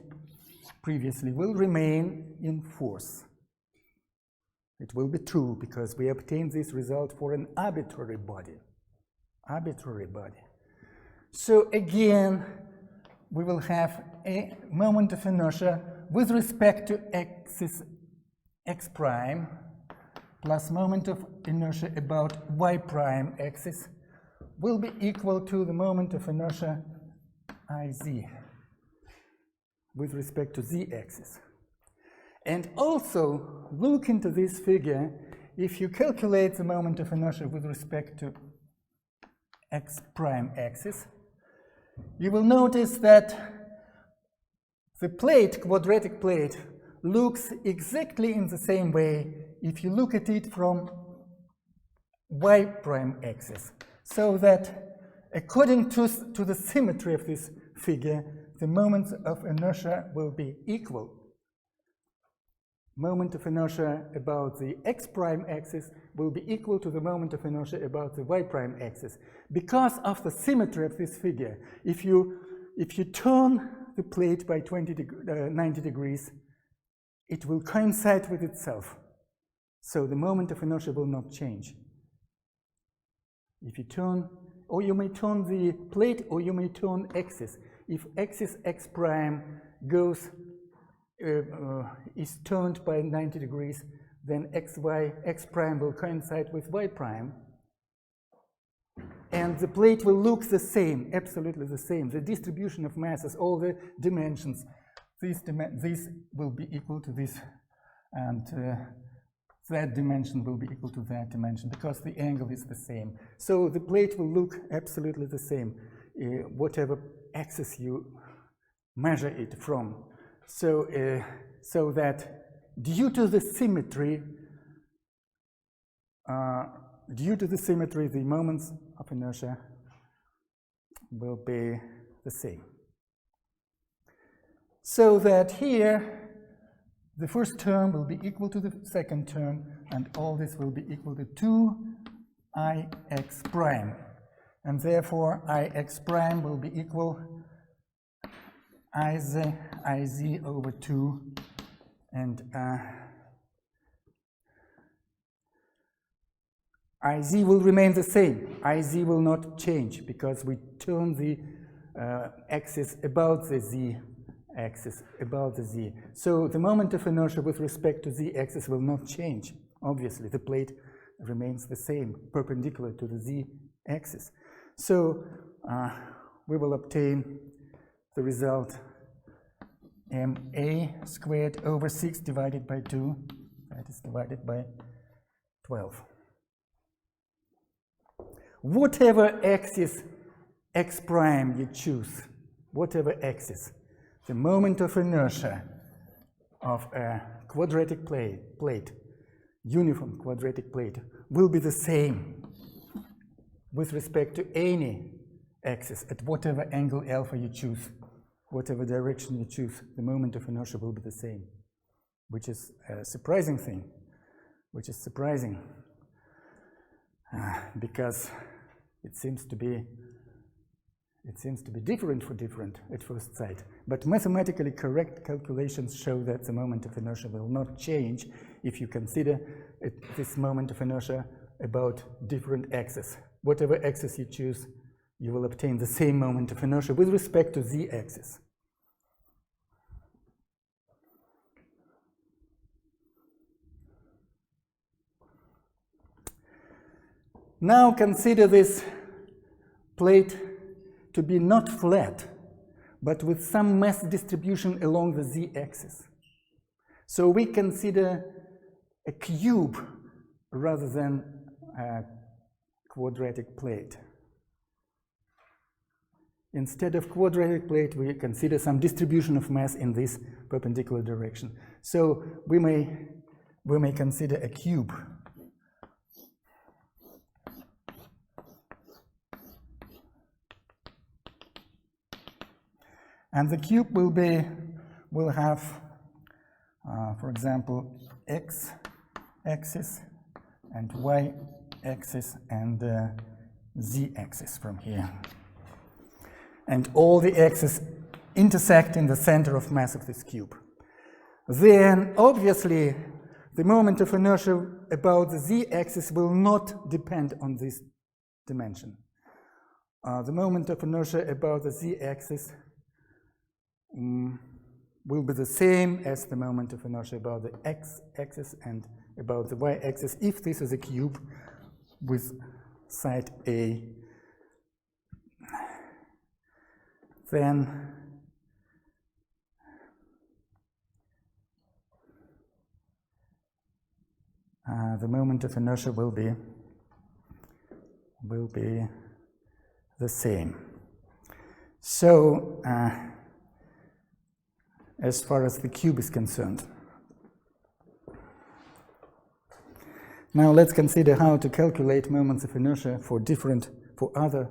previously will remain in force. It will be true because we obtained this result for an arbitrary body. So again, we will have a moment of inertia with respect to axis x prime plus moment of inertia about y prime axis will be equal to the moment of inertia iz with respect to z-axis. And also, look into this figure. If you calculate the moment of inertia with respect to x prime axis, you will notice that the plate, quadratic plate, looks exactly in the same way if you look at it from y prime axis. So that according to the symmetry of this figure, the moments of inertia will be equal. Moment of inertia about the x prime axis will be equal to the moment of inertia about the y prime axis. Because of the symmetry of this figure, if you turn the plate by 90 degrees, it will coincide with itself. So the moment of inertia will not change. If you turn, or you may turn the plate, or you may turn axis. If axis x prime goes is turned by 90 degrees, then x prime will coincide with y prime, and the plate will look the same, absolutely the same. The distribution of masses, all the dimensions, this will be equal to this, and that dimension will be equal to that dimension because the angle is the same. So the plate will look absolutely the same, whatever axis you measure it from. So, so that due to the symmetry, the moments of inertia will be the same. So that here, the first term will be equal to the second term, and all this will be equal to 2ix prime. And therefore, ix prime will be equal Iz over 2, and Iz will remain the same. Iz will not change because we turn the axis about the z axis, about the z. So the moment of inertia with respect to z axis will not change. Obviously, the plate remains the same, perpendicular to the z axis. So we will obtain the result ma squared over 6 divided by 2, that is divided by 12. Whatever axis x prime you choose, whatever axis, the moment of inertia of a quadratic plate, uniform quadratic plate, will be the same with respect to any axis at whatever angle alpha you choose, whatever direction you choose, the moment of inertia will be the same, which is a surprising thing, which is surprising because it seems to be different for different at first sight. But mathematically correct calculations show that the moment of inertia will not change if you consider this moment of inertia about different axes. Whatever axis you choose, you will obtain the same moment of inertia with respect to z axis. Now consider this plate to be not flat, but with some mass distribution along the z-axis. So we consider a cube rather than a quadratic plate. Instead of quadratic plate, we consider some distribution of mass in this perpendicular direction. So we may consider a cube. And the cube will have, for example, x-axis and y-axis and z-axis from here. And all the axes intersect in the center of mass of this cube. Then, obviously, the moment of inertia about the z-axis will not depend on this dimension. The moment of inertia about the z-axis will be the same as the moment of inertia about the x-axis and about the y-axis if this is a cube with side A. Then the moment of inertia will be the same. So as far as the cube is concerned. Now let's consider how to calculate moments of inertia for other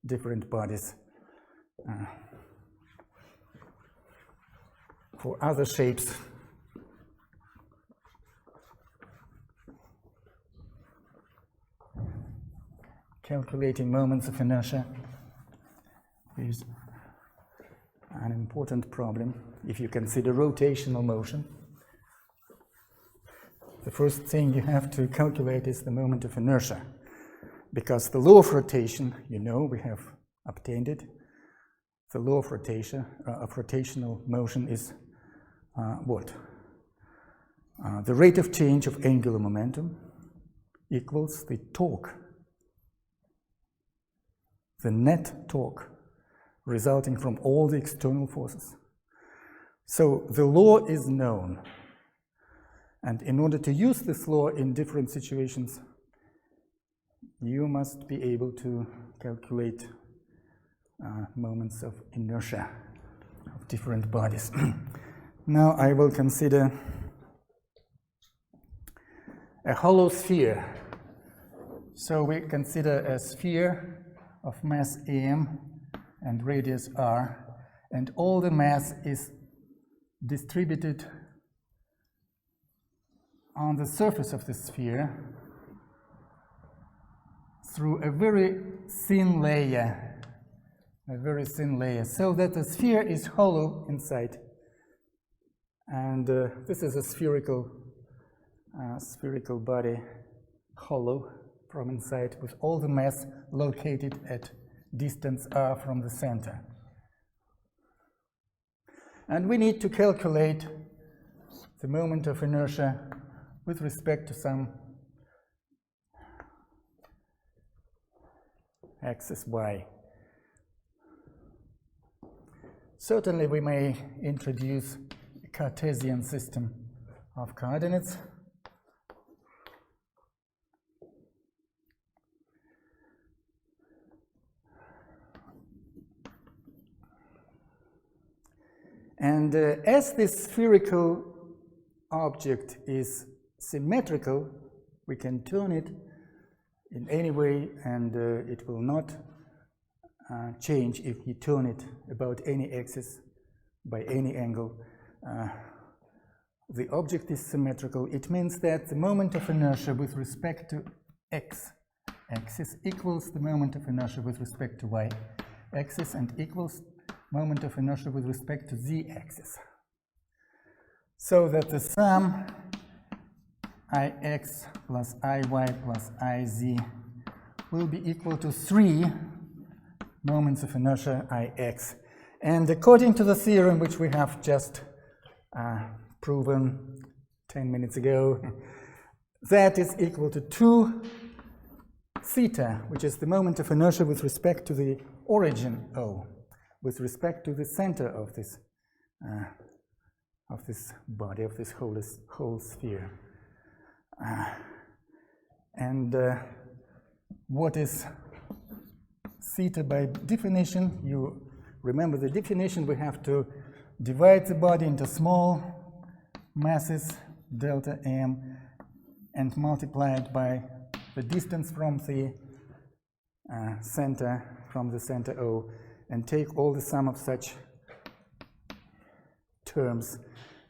different bodies, for other shapes. Calculating moments of inertia is an important problem if you consider rotational motion. The first thing you have to calculate is the moment of inertia, because the law of rotation, you know, we have obtained it. The law of rotation, of rotational motion is what? The rate of change of angular momentum equals the torque, the net torque resulting from all the external forces. So the law is known, and in order to use this law in different situations, you must be able to calculate moments of inertia of different bodies. Now I will consider a hollow sphere. So we consider a sphere of mass m and radius r, and all the mass is distributed on the surface of the sphere through a very thin layer a very thin layer, so that the sphere is hollow inside. And this is a spherical body, hollow from inside, with all the mass located at distance r from the center. And we need to calculate the moment of inertia with respect to some axis y. Certainly we may introduce a Cartesian system of coordinates. And as this spherical object is symmetrical, we can turn it in any way, and it will not change if you turn it about any axis by any angle. The object is symmetrical. It means that the moment of inertia with respect to x axis equals the moment of inertia with respect to y axis, and equals moment of inertia with respect to z axis. So that the sum ix plus iy plus iz will be equal to 3 moments of inertia ix. And according to the theorem which we have just proven 10 minutes ago, that is equal to 2 theta, which is the moment of inertia with respect to the origin O, with respect to the center of this body, of this whole sphere. What is theta by definition? You remember the definition. We have to divide the body into small masses, delta m, and multiply it by the distance from the center O, and take all the sum of such terms.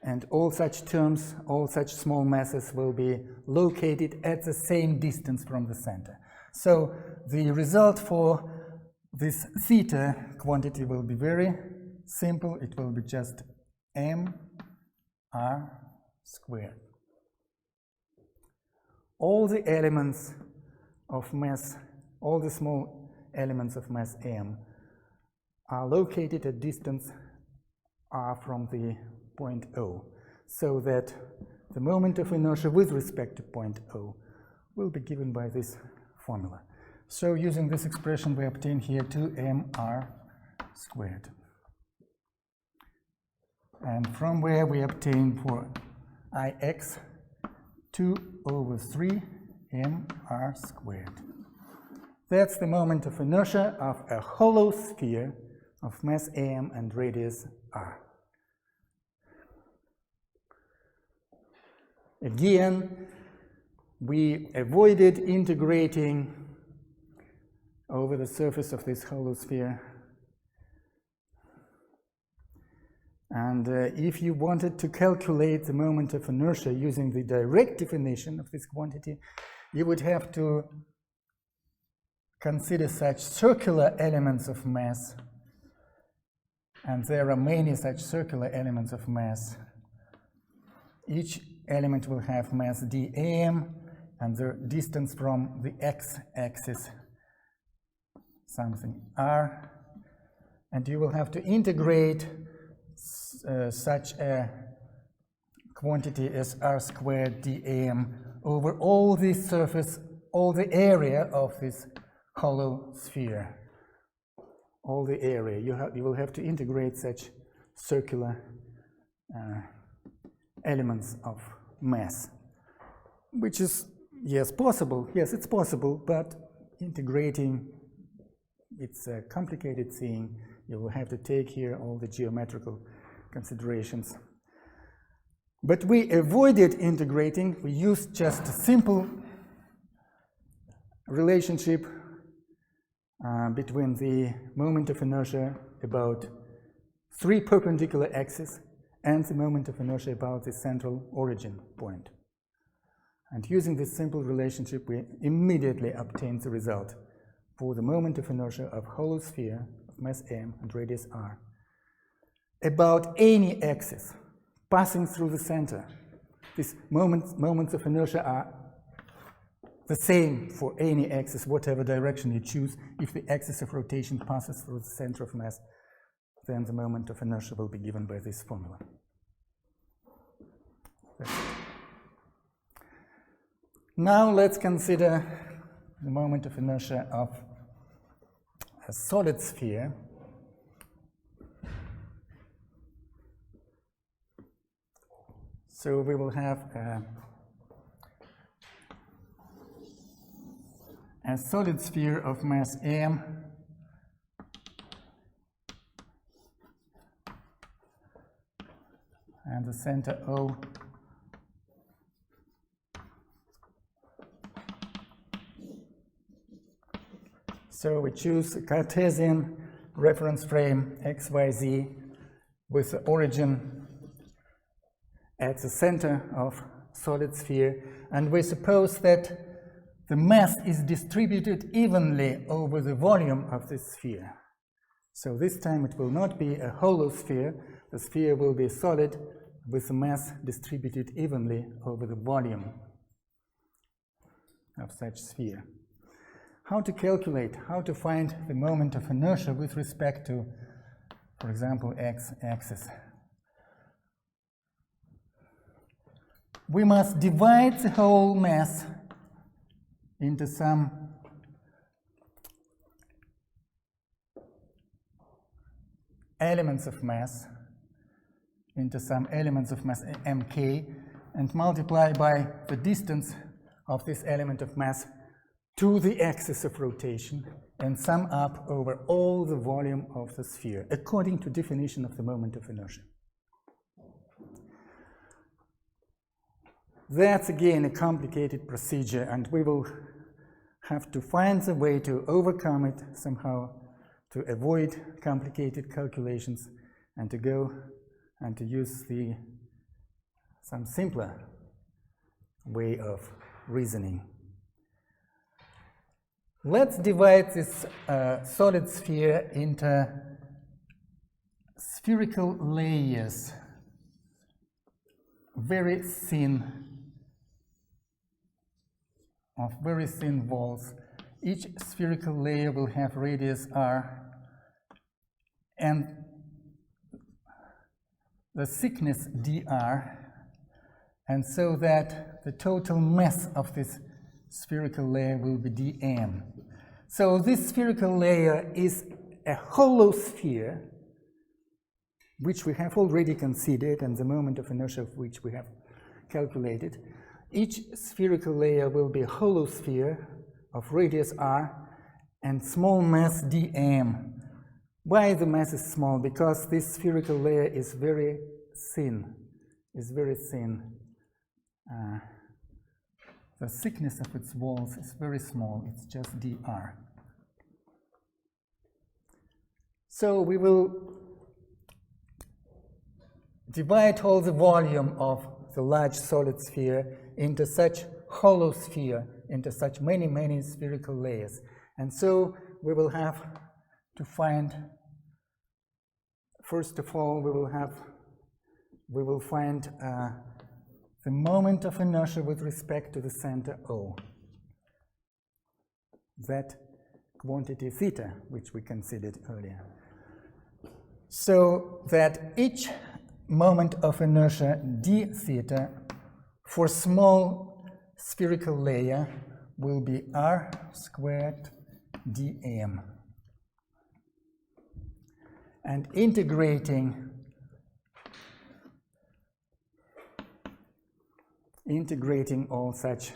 And all such terms, all such small masses will be located at the same distance from the center. So the result for this theta quantity will be very simple. It will be just mr squared. All the elements of mass, all the small elements of mass m, are located at distance r from the point O, so that the moment of inertia with respect to point O will be given by this formula. So using this expression, we obtain here 2mr squared. And from where we obtain for ix 2 over 3 mr squared. That's the moment of inertia of a hollow sphere of mass m and radius r. Again, we avoided integrating over the surface of this hollow sphere. And if you wanted to calculate the moment of inertia using the direct definition of this quantity, you would have to consider such circular elements of mass. And there are many such circular elements of mass. Each element will have mass dm, and the distance from the x-axis something r, and you will have to integrate such a quantity as r squared dm over all the surface, all the area of this hollow sphere. All the area. You will have to integrate such circular elements of mass, which is, yes, possible. Yes, it's possible, but integrating, it's a complicated thing. You will have to take here all the geometrical considerations. But we avoided integrating. We used just a simple relationship between the moment of inertia about 3 perpendicular axes and the moment of inertia about the central origin point. And using this simple relationship, we immediately obtain the result for the moment of inertia of hollow sphere of of mass m and radius r about any axis passing through the center. These moments of inertia are the same for any axis, whatever direction you choose. If the axis of rotation passes through the center of mass, then the moment of inertia will be given by this formula. Now let's consider the moment of inertia of a solid sphere. So we will have a solid sphere of mass m and the center O. So we choose a Cartesian reference frame XYZ with the origin at the center of solid sphere, and we suppose that the mass is distributed evenly over the volume of this sphere. So this time it will not be a hollow sphere. The sphere will be solid with the mass distributed evenly over the volume of such sphere. How to calculate, how to find the moment of inertia with respect to, for example, x-axis? We must divide the whole mass into some elements of mass, mk, and multiply by the distance of this element of mass to the axis of rotation, and sum up over all the volume of the sphere, according to definition of the moment of inertia. That's again a complicated procedure, and we will have to find the way to overcome it somehow, to avoid complicated calculations, and to go and to use some simpler way of reasoning. Let's divide this solid sphere into spherical layers, very thin walls. Each spherical layer will have radius r and the thickness dr, and so that the total mass of this spherical layer will be dm. So this spherical layer is a hollow sphere, which we have already considered, and the moment of inertia of which we have calculated. Each spherical layer will be a hollow sphere of radius r and small mass dm. Why the mass is small? Because this spherical layer is very thin. The thickness of its walls is very small. It's just dr. So we will divide all the volume of the large solid sphere into such hollow sphere, into such many spherical layers. And so we will have to find, first of all, we will find the moment of inertia with respect to the center O, that quantity theta, which we considered earlier. So that each moment of inertia d theta for small spherical layer will be r squared dm. And integrating all such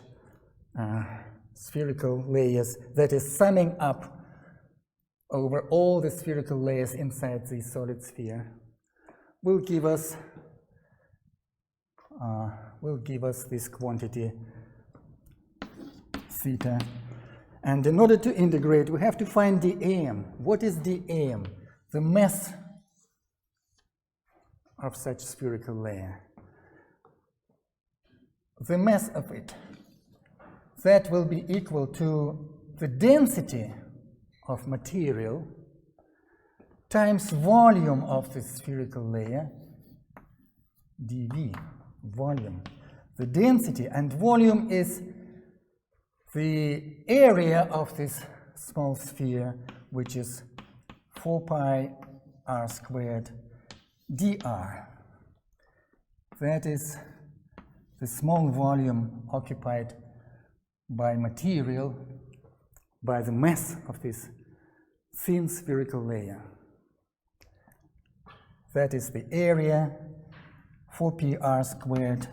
spherical layers, that is summing up over all the spherical layers inside the solid sphere, will give us this quantity theta. And in order to integrate, we have to find dm. What is dm? The mass of such spherical layer. The mass of it, that will be equal to the density of material times volume of the spherical layer, dV, volume. The density and volume is the area of this small sphere, which is 4 pi r squared dr. That is the small volume occupied by material, by the mass of this thin spherical layer. That is the area, 4 pi r squared.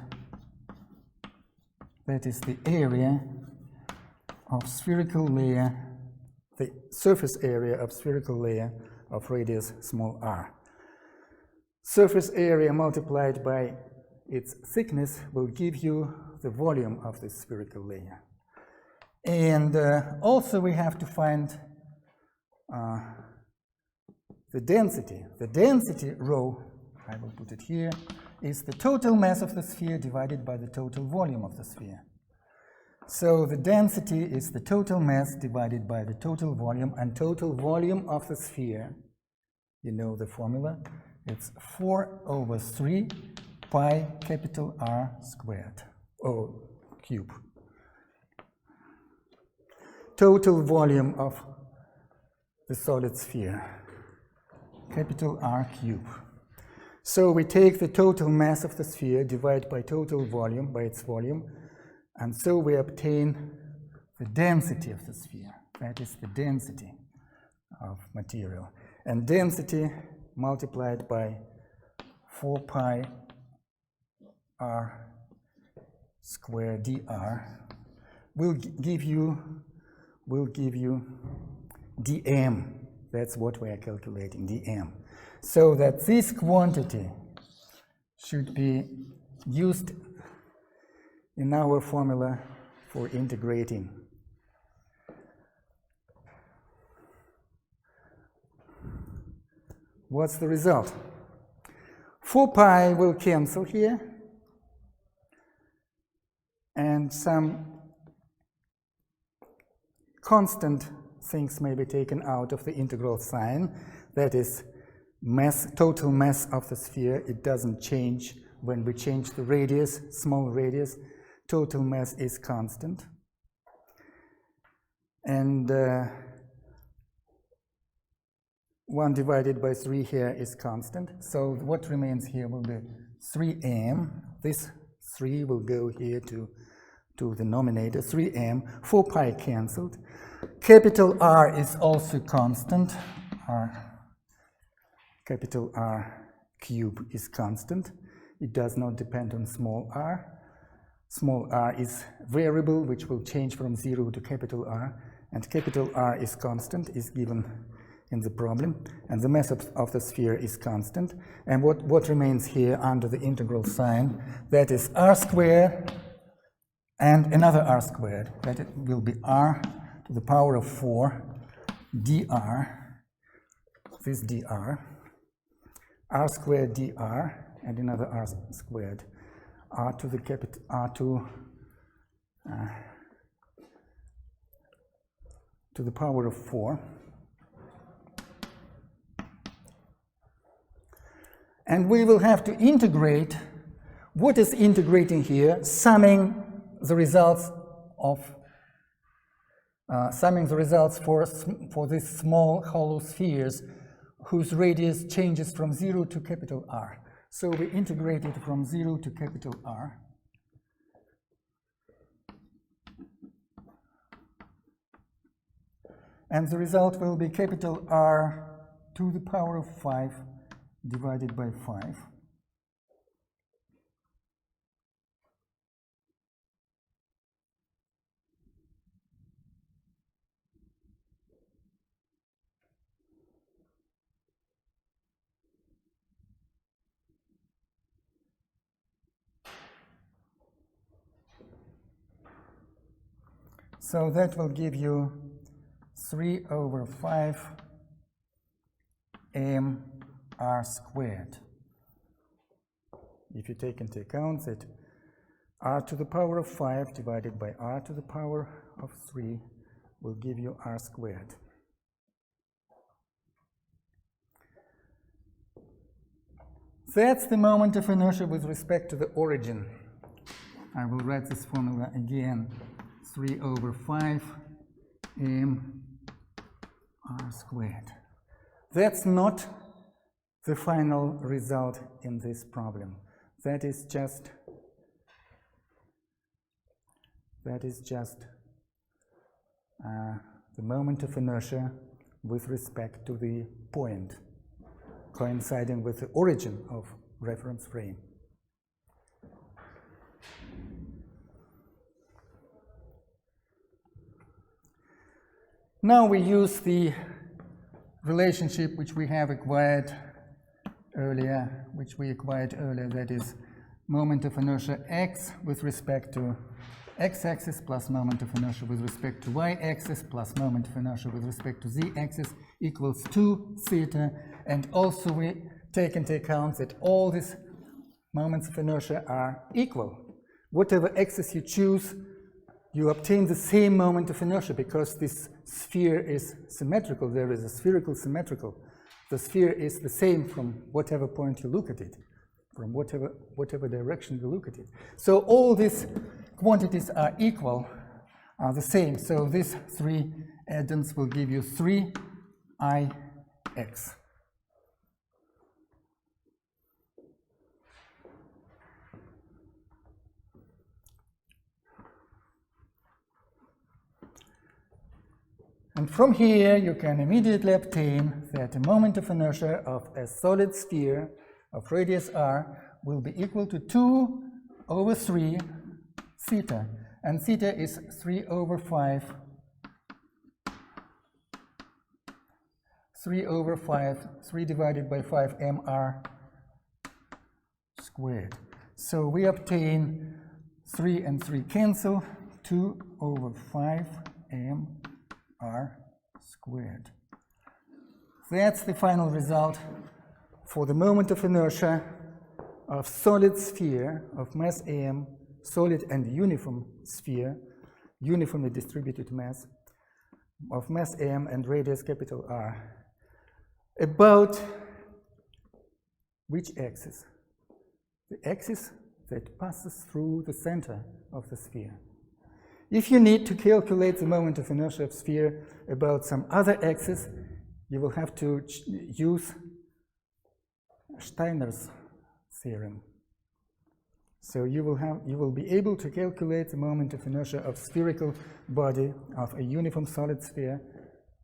That is the area of spherical layer, the surface area of spherical layer of radius small r. Surface area multiplied by its thickness will give you the volume of this spherical layer. And also we have to find the density. The density, rho, I will put it here, is the total mass of the sphere divided by the total volume of the sphere. So the density is the total mass divided by the total volume, and total volume of the sphere, you know the formula, it's 4 over 3 pi capital R squared, or cube. Total volume of the solid sphere, capital R cube. So we take the total mass of the sphere, divide by total volume, by its volume, and so we obtain the density of the sphere. That is the density of material. And density multiplied by 4 pi r squared dr will give you dm. That's what we are calculating, dm. So that this quantity should be used in our formula for integrating. What's the result? 4 pi will cancel here, and some constant things may be taken out of the integral sign. That is mass, total mass of the sphere. It doesn't change when we change the radius, small radius. Total mass is constant. And 1 divided by 3 here is constant. So what remains here will be 3m. This 3 will go here to the denominator, 3m. 4 pi cancelled. Capital R is also constant. Capital R cube is constant. It does not depend on small r. Small r is variable, which will change from 0 to capital R, and capital R is constant, is given in the problem, and the mass of the sphere is constant. And what remains here under the integral sign, that is r squared and another r squared. That it will be r to the power of 4 dr, this dr, r squared dr, and another r squared, r to the capital r to the power of 4. And we will have to integrate. What is integrating here? Summing the results of for these small hollow spheres whose radius changes from 0 to capital R. So we integrate it from 0 to capital R. And the result will be capital R to the power of 5 divided by 5. So that will give you 3 over 5 m r squared. If you take into account that r to the power of 5 divided by r to the power of 3 will give you r squared. That's the moment of inertia with respect to the origin. I will write this formula again. 3 over 5 m r squared. That's not the final result in this problem. That is just the moment of inertia with respect to the point coinciding with the origin of reference frame. Now we use the relationship which we acquired earlier, that is moment of inertia x with respect to x-axis plus moment of inertia with respect to y-axis plus moment of inertia with respect to z-axis equals 2 theta, and also we take into account that all these moments of inertia are equal. Whatever axis you choose, you obtain the same moment of inertia because this sphere is symmetrical. There is a spherical symmetrical. The sphere is the same from whatever point you look at it, from whatever direction you look at it. So all these quantities are equal, are the same. So these three addends will give you 3ix. And from here, you can immediately obtain that the moment of inertia of a solid sphere of radius r will be equal to 2 over 3 theta. And theta is 3 over 5. 3 over 5, 3 divided by 5 mr squared. So we obtain 3 and 3 cancel, 2 over 5 mr squared. That's the final result for the moment of inertia of solid sphere of mass m, solid and uniform sphere, uniformly distributed mass of mass m and radius capital R. About which axis? The axis that passes through the center of the sphere. If you need to calculate the moment of inertia of sphere about some other axis, you will have to use Steiner's theorem. So you will be able to calculate the moment of inertia of spherical body of a uniform solid sphere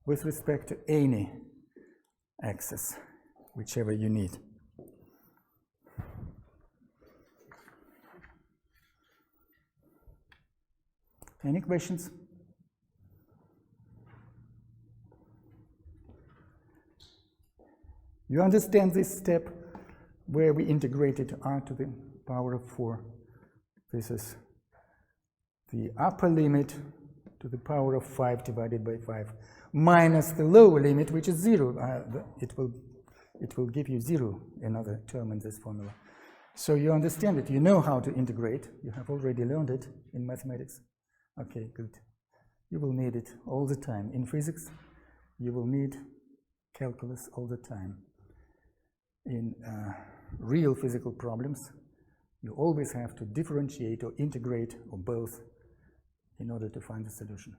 with respect to any axis, whichever you need. Any questions? You understand this step where we integrated r to the power of 4. This is the upper limit to the power of 5 divided by 5 minus the lower limit, which is 0. It will give you 0, another term in this formula. So you understand it. You know how to integrate. You have already learned it in mathematics. Okay, good. You will need it all the time. In physics, you will need calculus all the time. In real physical problems, you always have to differentiate or integrate or both in order to find the solution.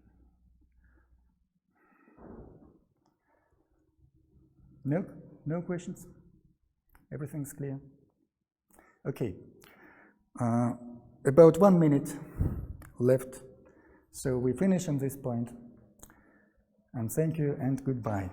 No questions? Everything's clear? Okay. About 1 minute left. So we finish on this point. And thank you and goodbye.